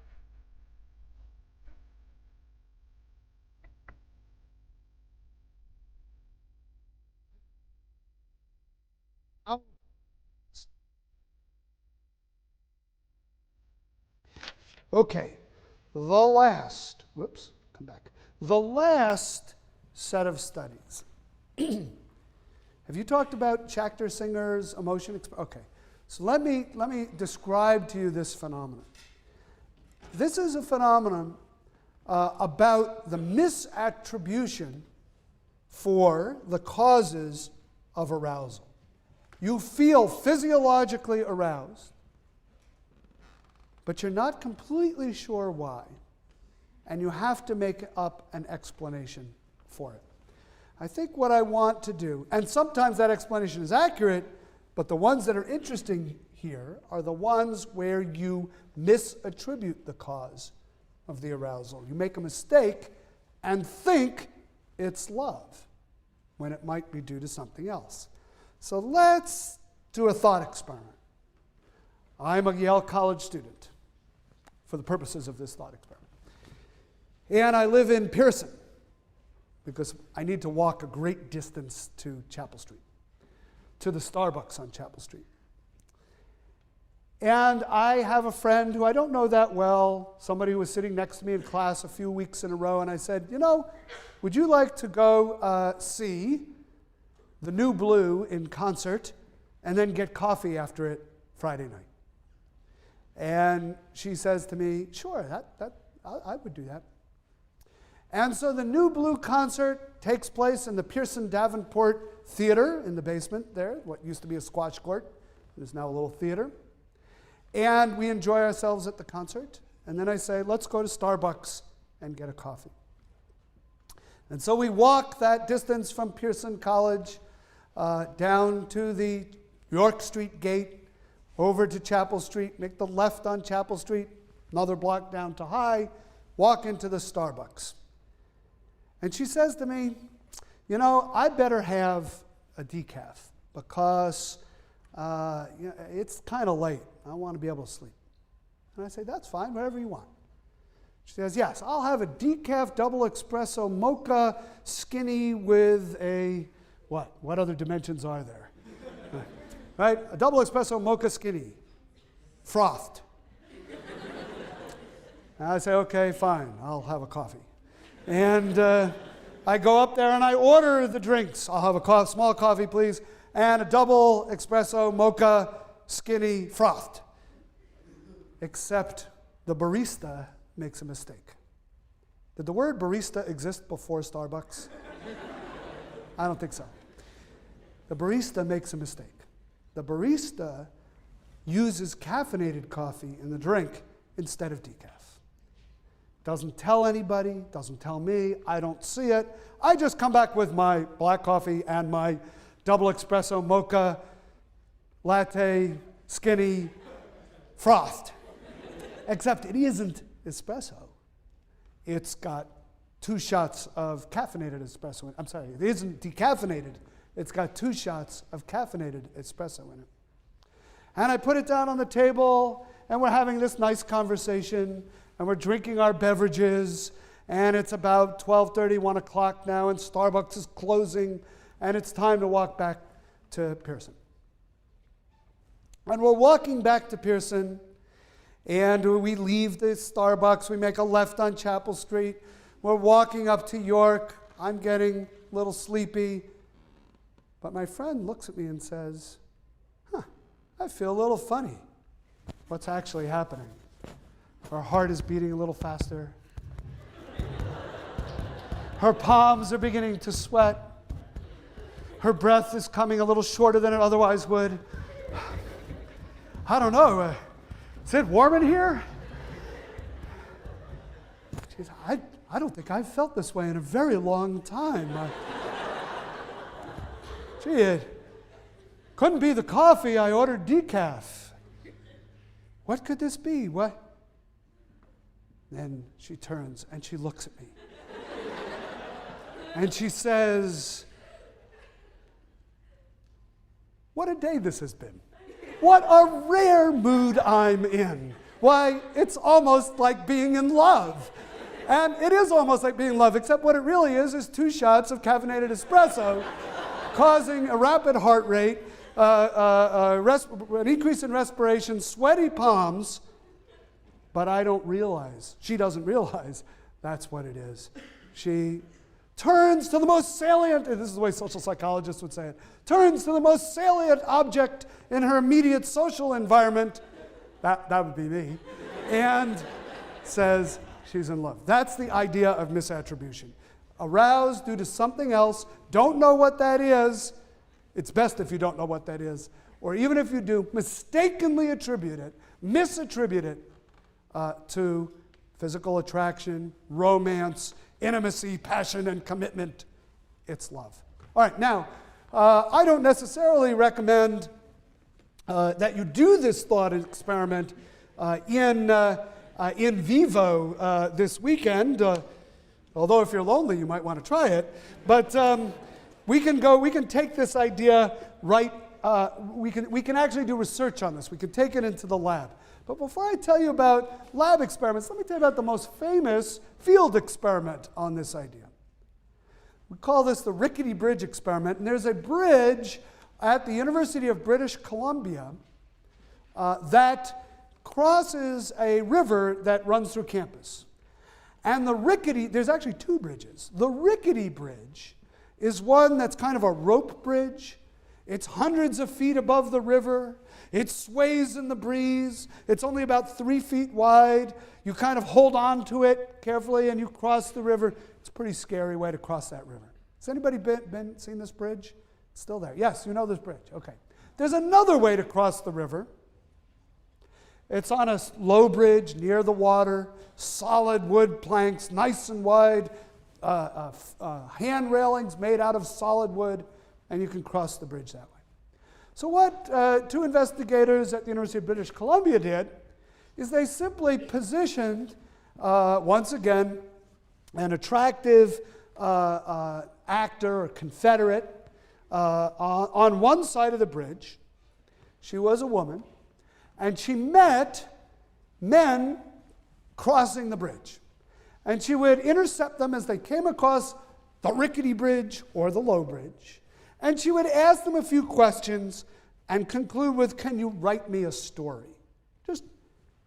Okay, the last set of studies. Have you talked about Schachter Singer's emotion? Okay, so let me describe to you this phenomenon. This is a phenomenon about the misattribution for the causes of arousal. You feel physiologically aroused, but you're not completely sure why, and you have to make up an explanation for it. I think what I want to do, and sometimes that explanation is accurate, but the ones that are interesting here are the ones where you misattribute the cause of the arousal. You make a mistake and think it's love, when it might be due to something else. So let's do a thought experiment. I'm a Yale College student for the purposes of this thought experiment. And I live in Pearson because I need to walk a great distance to Chapel Street, to the Starbucks on Chapel Street. And I have a friend who I don't know that well, somebody who was sitting next to me in class a few weeks in a row, and I said, would you like to go see the New Blue in concert and then get coffee after it Friday night? And she says to me, sure, I would do that. And so the New Blue concert takes place in the Pearson Davenport Theater in the basement there, what used to be a squash court. It is now a little theater. And we enjoy ourselves at the concert. And then I say, let's go to Starbucks and get a coffee. And so we walk that distance from Pearson College down to the York Street gate, over to Chapel Street, make the left on Chapel Street, another block down to High, walk into the Starbucks. And she says to me, I better have a decaf because it's kind of late. I want to be able to sleep. And I say, that's fine, whatever you want. She says, yes, I'll have a decaf double espresso mocha skinny with a, what? What other dimensions are there? Right? A double espresso mocha skinny, frothed. And I say, okay, fine, I'll have a coffee. And I go up there and I order the drinks. I'll have a small coffee, please, and a double espresso mocha skinny frothed. Except the barista makes a mistake. Did the word barista exist before Starbucks? I don't think so. The barista makes a mistake. The barista uses caffeinated coffee in the drink instead of decaf. Doesn't tell anybody, doesn't tell me, I don't see it. I just come back with my black coffee and my double espresso mocha latte skinny frothed. Except it isn't espresso. It's got 2 shots of caffeinated espresso. I'm sorry, it isn't decaffeinated. It's got 2 shots of caffeinated espresso in it. And I put it down on the table, and we're having this nice conversation, and we're drinking our beverages, and it's about 12:30, 1 o'clock now, and Starbucks is closing, and it's time to walk back to Pearson. And we're walking back to Pearson, and we leave the Starbucks, we make a left on Chapel Street, we're walking up to York, I'm getting a little sleepy, but my friend looks at me and says, I feel a little funny. What's actually happening? Her heart is beating a little faster. Her palms are beginning to sweat. Her breath is coming a little shorter than it otherwise would. I don't know. Is it warm in here? She says, I don't think I've felt this way in a very long time. Gee, it couldn't be the coffee. I ordered decaf. What could this be? What? Then she turns and she looks at me. And she says, what a day this has been. What a rare mood I'm in. Why, it's almost like being in love. And it is almost like being in love, except what it really is 2 shots of caffeinated espresso causing a rapid heart rate, an increase in respiration, sweaty palms, but I don't realize, she doesn't realize that's what it is. She turns to the most salient, and this is the way social psychologists would say it, turns to the most salient object in her immediate social environment, that would be me, and says she's in love. That's the idea of misattribution. Aroused due to something else, don't know what that is. It's best if you don't know what that is. Or even if you do, mistakenly attribute it, misattribute it to physical attraction, romance, intimacy, passion, and commitment. It's love. All right, now, I don't necessarily recommend that you do this thought experiment in vivo this weekend. Although if you're lonely, you might want to try it. But we can take this idea right, we can actually do research on this. We can take it into the lab. But before I tell you about lab experiments, let me tell you about the most famous field experiment on this idea. We call this the Rickety Bridge experiment, and there's a bridge at the University of British Columbia that crosses a river that runs through campus. And there's actually two bridges. The rickety bridge is one that's kind of a rope bridge. It's hundreds of feet above the river. It sways in the breeze. It's only about 3 feet wide. You kind of hold on to it carefully and you cross the river. It's a pretty scary way to cross that river. Has anybody seen this bridge? It's still there. Yes, you know this bridge. Okay. There's another way to cross the river. It's on a low bridge near the water, solid wood planks, nice and wide, hand railings made out of solid wood, and you can cross the bridge that way. So what two investigators at the University of British Columbia did is they simply positioned, once again, an attractive actor or Confederate on one side of the bridge. She was a woman. And she met men crossing the bridge. And she would intercept them as they came across the rickety bridge or the low bridge. And she would ask them a few questions and conclude with, "Can you write me a story?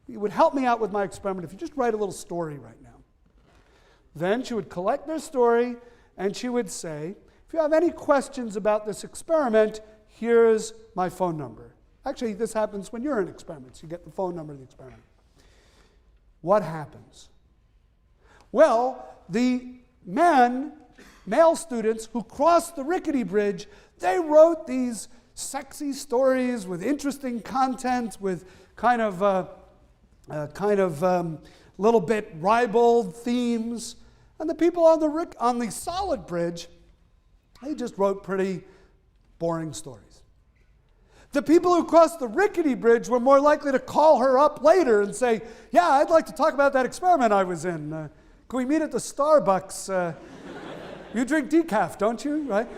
You would help me out with my experiment if you just write a little story right now." Then she would collect their story and she would say, "If you have any questions about this experiment, here's my phone number." Actually, this happens when you're in experiments. You get the phone number of the experiment. What happens? Well, the male students who crossed the rickety bridge, they wrote these sexy stories with interesting content, with kind of little bit ribald themes. And the people on the solid bridge, they just wrote pretty boring stories. The people who crossed the rickety bridge were more likely to call her up later and say, "Yeah, I'd like to talk about that experiment I was in. Can we meet at the Starbucks? You drink decaf, don't you?" Right?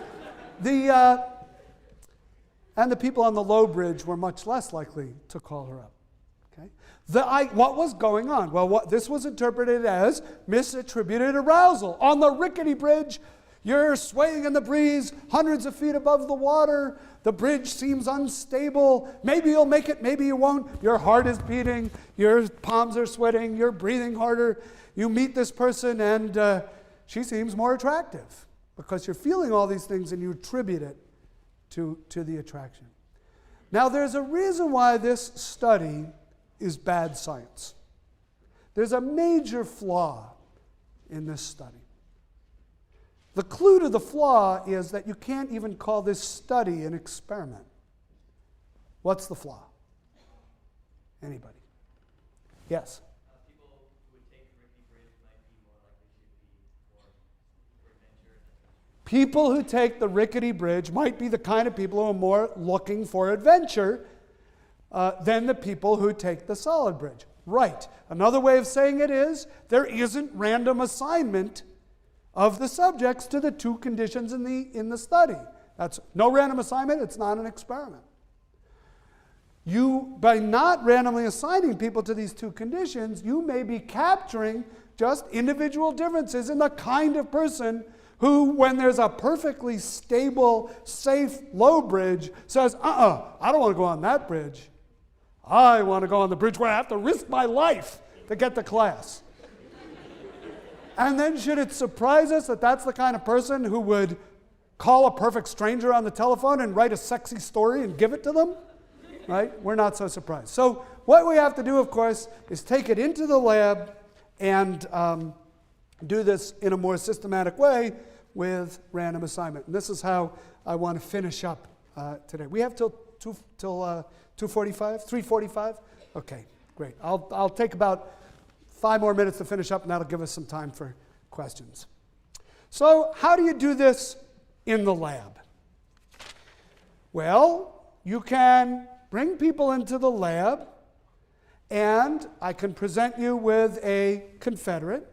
And the people on the low bridge were much less likely to call her up. Okay? What was going on? Well, this was interpreted as misattributed arousal. On the rickety bridge, you're swaying in the breeze, hundreds of feet above the water. The bridge seems unstable. Maybe you'll make it, maybe you won't. Your heart is beating. Your palms are sweating. You're breathing harder. You meet this person and she seems more attractive because you're feeling all these things and you attribute it to the attraction. Now, there's a reason why this study is bad science. There's a major flaw in this study. The clue to the flaw is that you can't even call this study an experiment. What's the flaw? Anybody? Yes? People who would take the rickety bridge might be more likely to be more for adventure. People who take the rickety bridge might be the kind of people who are more looking for adventure than the people who take the solid bridge. Right. Another way of saying it is there isn't random assignment of the subjects to the two conditions in the study. That's no random assignment, it's not an experiment. By not randomly assigning people to these two conditions, you may be capturing just individual differences in the kind of person who, when there's a perfectly stable, safe, low bridge, says, I don't want to go on that bridge. I want to go on the bridge where I have to risk my life to get to class. And then should it surprise us that that's the kind of person who would call a perfect stranger on the telephone and write a sexy story and give it to them? Right? We're not so surprised. So what we have to do, of course, is take it into the lab and do this in a more systematic way with random assignment. And this is how I want to finish up today. We have till 2:45, 3:45? Okay, great. I'll take about 5 more minutes to finish up, and that'll give us some time for questions. So how do you do this in the lab? Well, you can bring people into the lab, and I can present you with a Confederate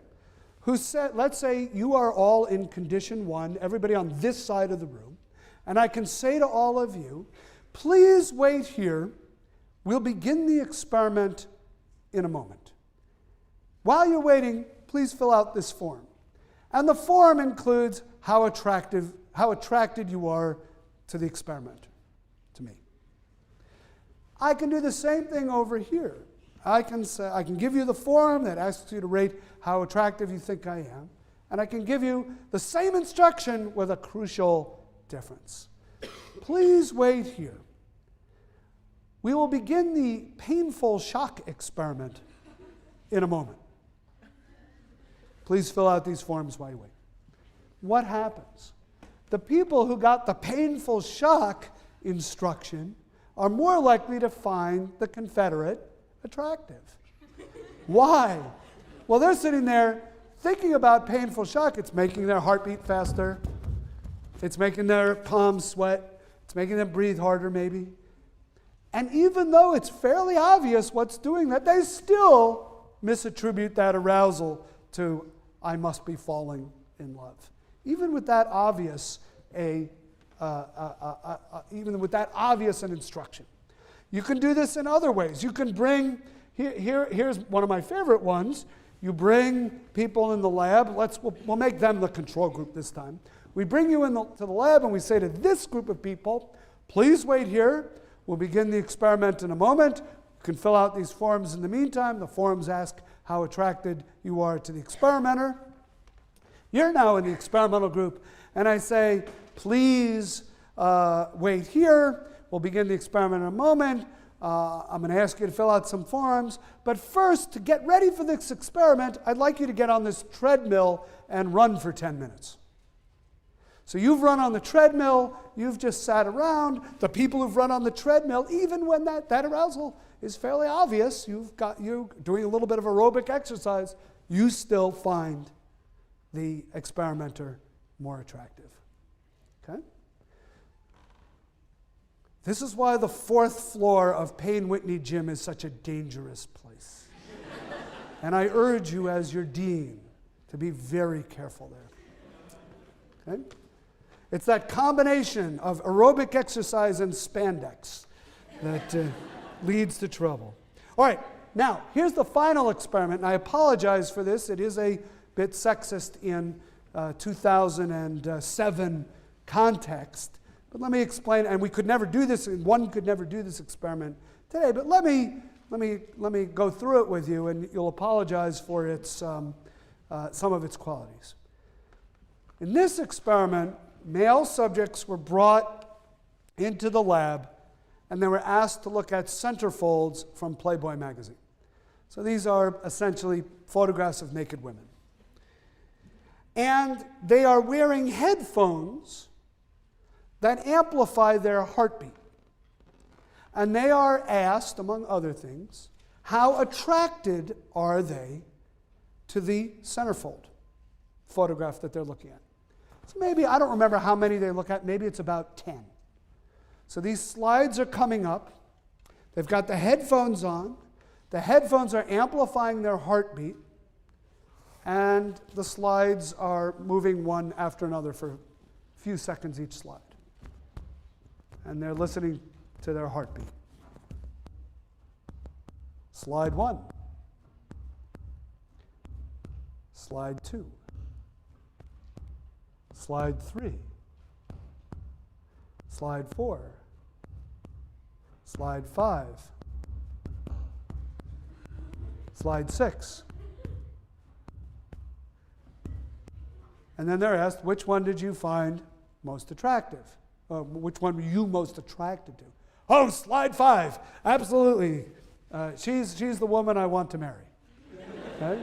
who said, let's say you are all in condition 1, everybody on this side of the room, and I can say to all of you, please wait here. We'll begin the experiment in a moment. While you're waiting, please fill out this form. And the form includes how attracted you are to the experimenter, to me. I can do the same thing over here. I can give you the form that asks you to rate how attractive you think I am, and I can give you the same instruction with a crucial difference. Please wait here. We will begin the painful shock experiment in a moment. Please fill out these forms while you wait. What happens? The people who got the painful shock instruction are more likely to find the Confederate attractive. Why? Well, they're sitting there thinking about painful shock. It's making their heart beat faster. It's making their palms sweat. It's making them breathe harder, maybe. And even though it's fairly obvious what's doing that, they still misattribute that arousal to, I must be falling in love. Even with that obvious an instruction. You can do this in other ways. You can bring, here's one of my favorite ones. You bring people in the lab. We'll make them the control group this time. We bring you to the lab and we say to this group of people, please wait here. We'll begin the experiment in a moment. You can fill out these forms in the meantime. The forms ask how attracted you are to the experimenter. You're now in the experimental group, and I say, please wait here. We'll begin the experiment in a moment. I'm going to ask you to fill out some forms. But first, to get ready for this experiment, I'd like you to get on this treadmill and run for 10 minutes. So you've run on the treadmill. You've just sat around. The people who've run on the treadmill, even when that arousal is fairly obvious, you're doing a little bit of aerobic exercise, you still find the experimenter more attractive. Okay? This is why the 4th floor of Payne Whitney Gym is such a dangerous place. And I urge you as your dean to be very careful there. Okay? It's that combination of aerobic exercise and spandex that leads to trouble. All right, now here's the final experiment, and I apologize for this. It is a bit sexist in 2007 context. But let me explain, and we could never do this, and one could never do this experiment today, but let me go through it with you, and you'll apologize for its some of its qualities. In this experiment, male subjects were brought into the lab, and they were asked to look at centerfolds from Playboy magazine. So these are essentially photographs of naked women. And they are wearing headphones that amplify their heartbeat. And they are asked, among other things, how attracted are they to the centerfold photograph that they're looking at. So maybe, I don't remember how many they look at, maybe it's about 10. So these slides are coming up. They've got the headphones on. The headphones are amplifying their heartbeat. And the slides are moving one after another for a few seconds each slide. And they're listening to their heartbeat. Slide 1. Slide 2. Slide 3. Slide 4. Slide 5. Slide 6. And then they're asked, which one did you find most attractive? Which one were you most attracted to? Oh, slide 5. Absolutely. She's the woman I want to marry. Okay?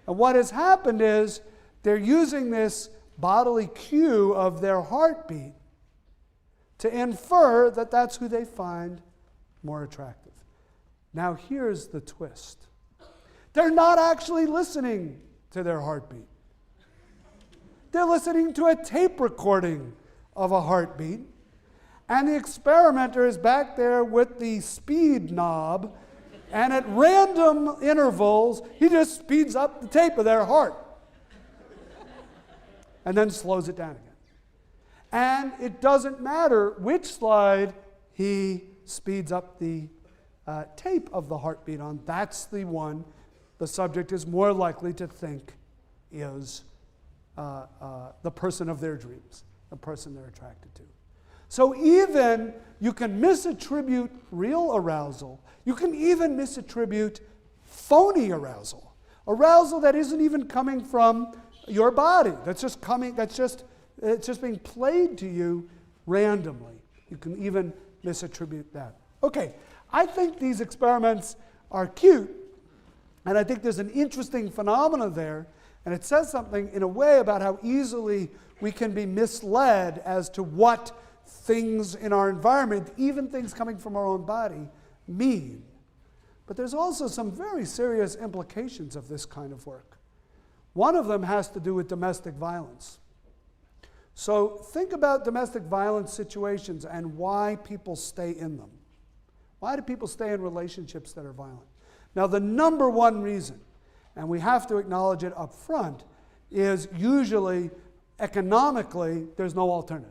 And what has happened is they're using this bodily cue of their heartbeat to infer that that's who they find more attractive. Now here's the twist. They're not actually listening to their heartbeat. They're listening to a tape recording of a heartbeat, and the experimenter is back there with the speed knob, and at random intervals, he just speeds up the tape of their heart and then slows it down again. And it doesn't matter which slide he speeds up the tape of the heartbeat on. That's the one the subject is more likely to think is the person of their dreams, the person they're attracted to. So even You can misattribute real arousal. You can even misattribute phony arousal. Arousal that isn't even coming from your body. That's just coming, it's just being played to you randomly. You can even misattribute that. Okay, I think these experiments are cute, and I think there's an interesting phenomenon there, and it says something in a way about how easily we can be misled as to what things in our environment, even things coming from our own body, mean. But there's also some very serious implications of this kind of work. One of them has to do with domestic violence. So think about domestic violence situations and why people stay in them. Why do people stay in relationships that are violent? Now, the number one reason, and we have to acknowledge it up front, is usually economically there's no alternative.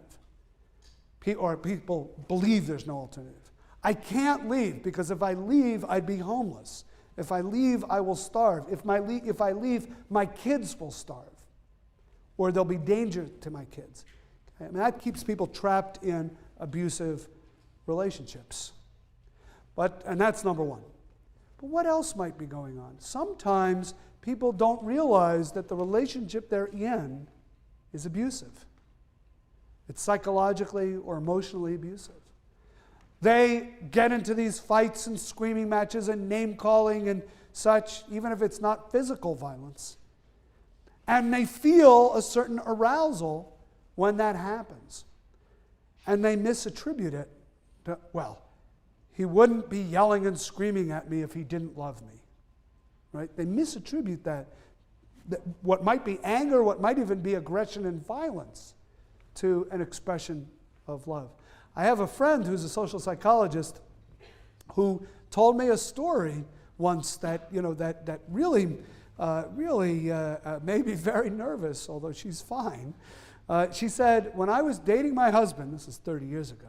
Or people believe there's no alternative. I can't leave because if I leave, I'd be homeless. If I leave, I will starve. If I leave, my kids will starve. Or there'll be danger to my kids. Okay? I mean, that keeps people trapped in abusive relationships. And that's number one. But what else might be going on? Sometimes people don't realize that the relationship they're in is abusive. It's psychologically or emotionally abusive. They get into these fights and screaming matches and name-calling and such, even if it's not physical violence. And they feel a certain arousal when that happens. And they misattribute it to, well, he wouldn't be yelling and screaming at me if he didn't love me. Right? They misattribute that what might be anger, what might even be aggression and violence, to an expression of love. I have a friend who's a social psychologist who told me a story once that really made me very nervous, although she's fine. She said, when I was dating my husband, this is 30 years ago,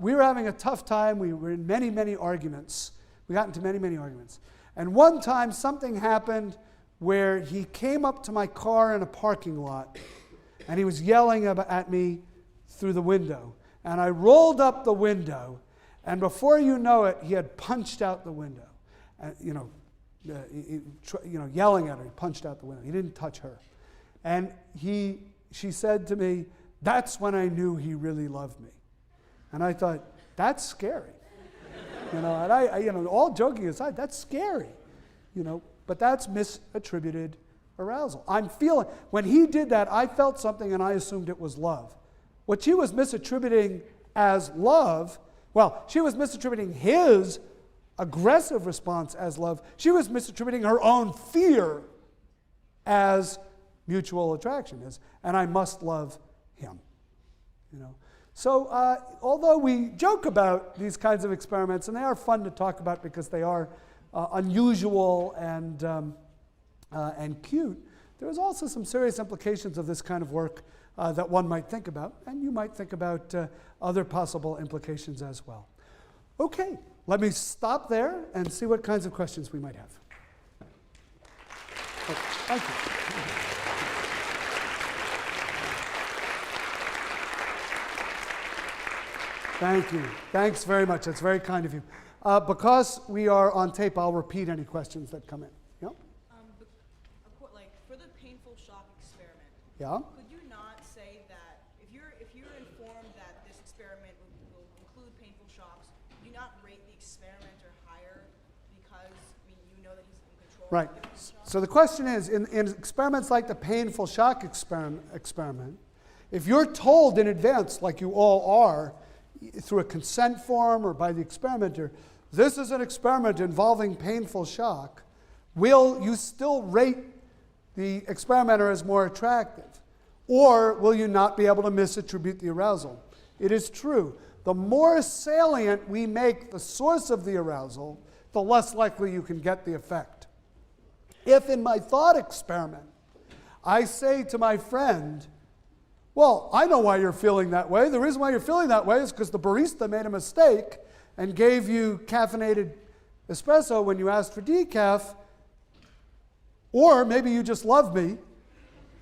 we were having a tough time. We were in many, many arguments. We got into many, many arguments. And one time something happened where he came up to my car in a parking lot and he was yelling at me through the window. And I rolled up the window, and before you know it, he had punched out the window. Yelling at her, he punched out the window. He didn't touch her. And she said to me, that's when I knew he really loved me. And I thought, that's scary. And all joking aside, that's scary. But that's misattributed arousal. When he did that, I felt something and I assumed it was love. What she was misattributing as love, she was misattributing his aggressive response as love. She was misattributing her own fear as mutual attraction, and I must love him. So although we joke about these kinds of experiments, and they are fun to talk about because they are unusual and cute, there is also some serious implications of this kind of work that one might think about, and you might think about other possible implications as well. Okay, let me stop there and see what kinds of questions we might have. Oh, thank you. Thank you. Thanks very much. That's very kind of you. Because we are on tape, I'll repeat any questions that come in. Yeah? For the painful shock experiment, yeah? could you not say that if you're informed that this experiment will include painful shocks, do you not rate the experimenter higher because you know that he's in control? Right. Of the painful shock? So the question is, in experiments like the painful shock experiment, if you're told in advance, like you all are, through a consent form or by the experimenter, this is an experiment involving painful shock, will you still rate the experimenter as more attractive? Or will you not be able to misattribute the arousal? It is true. The more salient we make the source of the arousal, the less likely you can get the effect. If in my thought experiment, I say to my friend, well, I know why you're feeling that way. The reason why you're feeling that way is because the barista made a mistake and gave you caffeinated espresso when you asked for decaf, or maybe you just love me,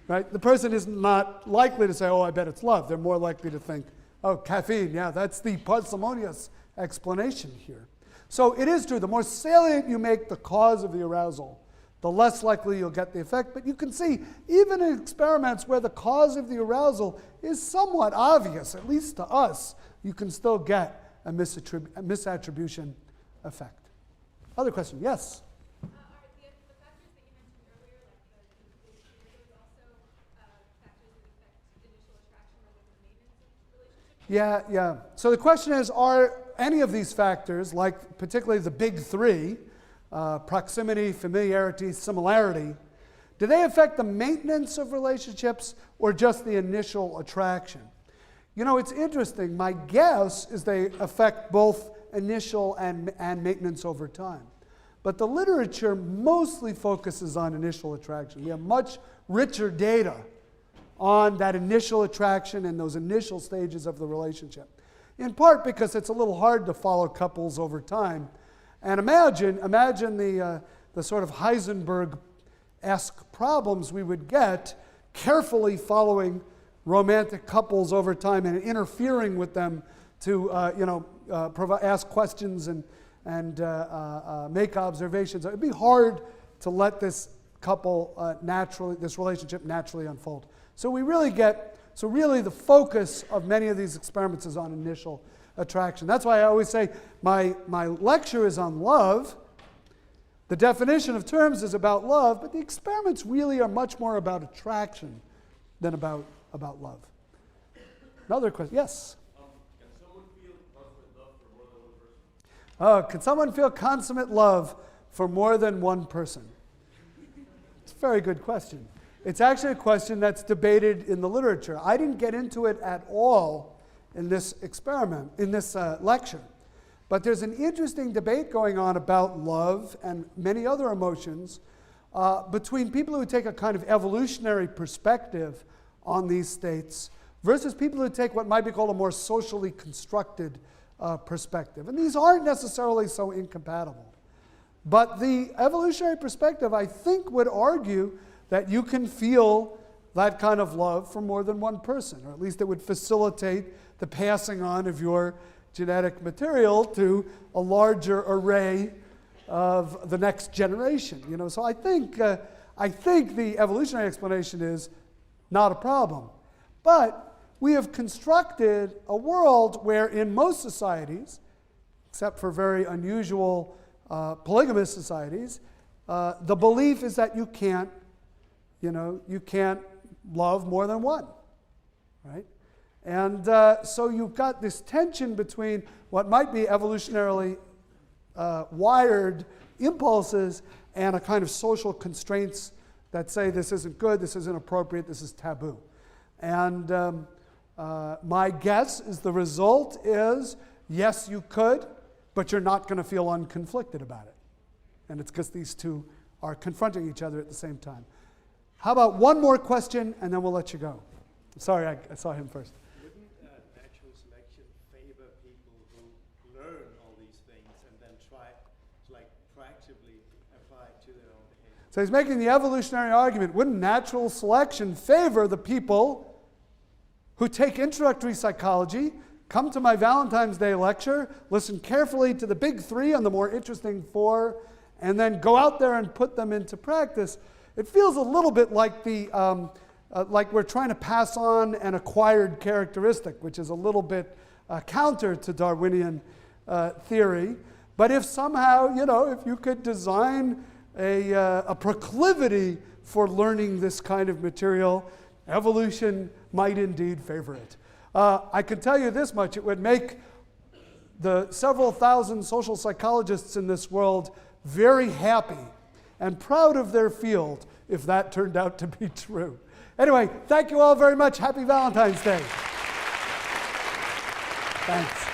right? The person is not likely to say, oh, I bet it's love. They're more likely to think, Oh, caffeine, yeah, that's the parsimonious explanation here. So it is true, the more salient you make the cause of the arousal, the less likely you'll get the effect. But you can see, even in experiments where the cause of the arousal is somewhat obvious, at least to us, you can still get a misattribution effect. Other question, yes? Are the factors that you mentioned earlier, like those also factors that affect initial attraction rather than maintenance of relationships? Yeah. So the question is, are any of these factors, like particularly the big three, proximity, familiarity, similarity, do they affect the maintenance of relationships or just the initial attraction? You know, it's interesting. My guess is they affect both initial and maintenance over time. But the literature mostly focuses on initial attraction. We have much richer data on that initial attraction and those initial stages of the relationship. In part because it's a little hard to follow couples over time. And imagine the sort of Heisenberg-esque problems we would get carefully following romantic couples over time and interfering with them to ask questions and make observations. It'd be hard to let this couple this relationship naturally unfold. So really the focus of many of these experiments is on initial attraction. That's why I always say my lecture is on love. The definition of terms is about love, but the experiments really are much more about attraction than about love. Another question, yes? Can someone feel consummate love for more than one person? Oh, can someone feel consummate love for more than one person? It's a very good question. It's actually a question that's debated in the literature. I didn't get into it at all in this lecture. But there's an interesting debate going on about love and many other emotions between people who take a kind of evolutionary perspective on these states versus people who take what might be called a more socially constructed perspective. And these aren't necessarily so incompatible. But the evolutionary perspective, I think, would argue that you can feel that kind of love for more than one person, or at least it would facilitate the passing on of your genetic material to a larger array of the next generation. So I think the evolutionary explanation is not a problem. But we have constructed a world where in most societies, except for very unusual polygamous societies, the belief is that you can't love more than one, right? And so you've got this tension between what might be evolutionarily wired impulses and a kind of social constraints that say this isn't good, this isn't appropriate, this is taboo. And my guess is the result is, yes, you could, but you're not going to feel unconflicted about it. And it's because these two are confronting each other at the same time. How about one more question, and then we'll let you go. Sorry, I saw him first. Wouldn't natural selection favor people who learn all these things and then try, proactively apply it to their own behavior? So he's making the evolutionary argument. Wouldn't natural selection favor the people who take introductory psychology, come to my Valentine's Day lecture, listen carefully to the big three and the more interesting four, and then go out there and put them into practice? It feels a little bit like like we're trying to pass on an acquired characteristic, which is a little bit counter to Darwinian theory. But if somehow, if you could design a proclivity for learning this kind of material, evolution might indeed favor it. I can tell you this much: it would make the several thousand social psychologists in this world very happy and proud of their field if that turned out to be true. Anyway, thank you all very much. Happy Valentine's Day. Thanks.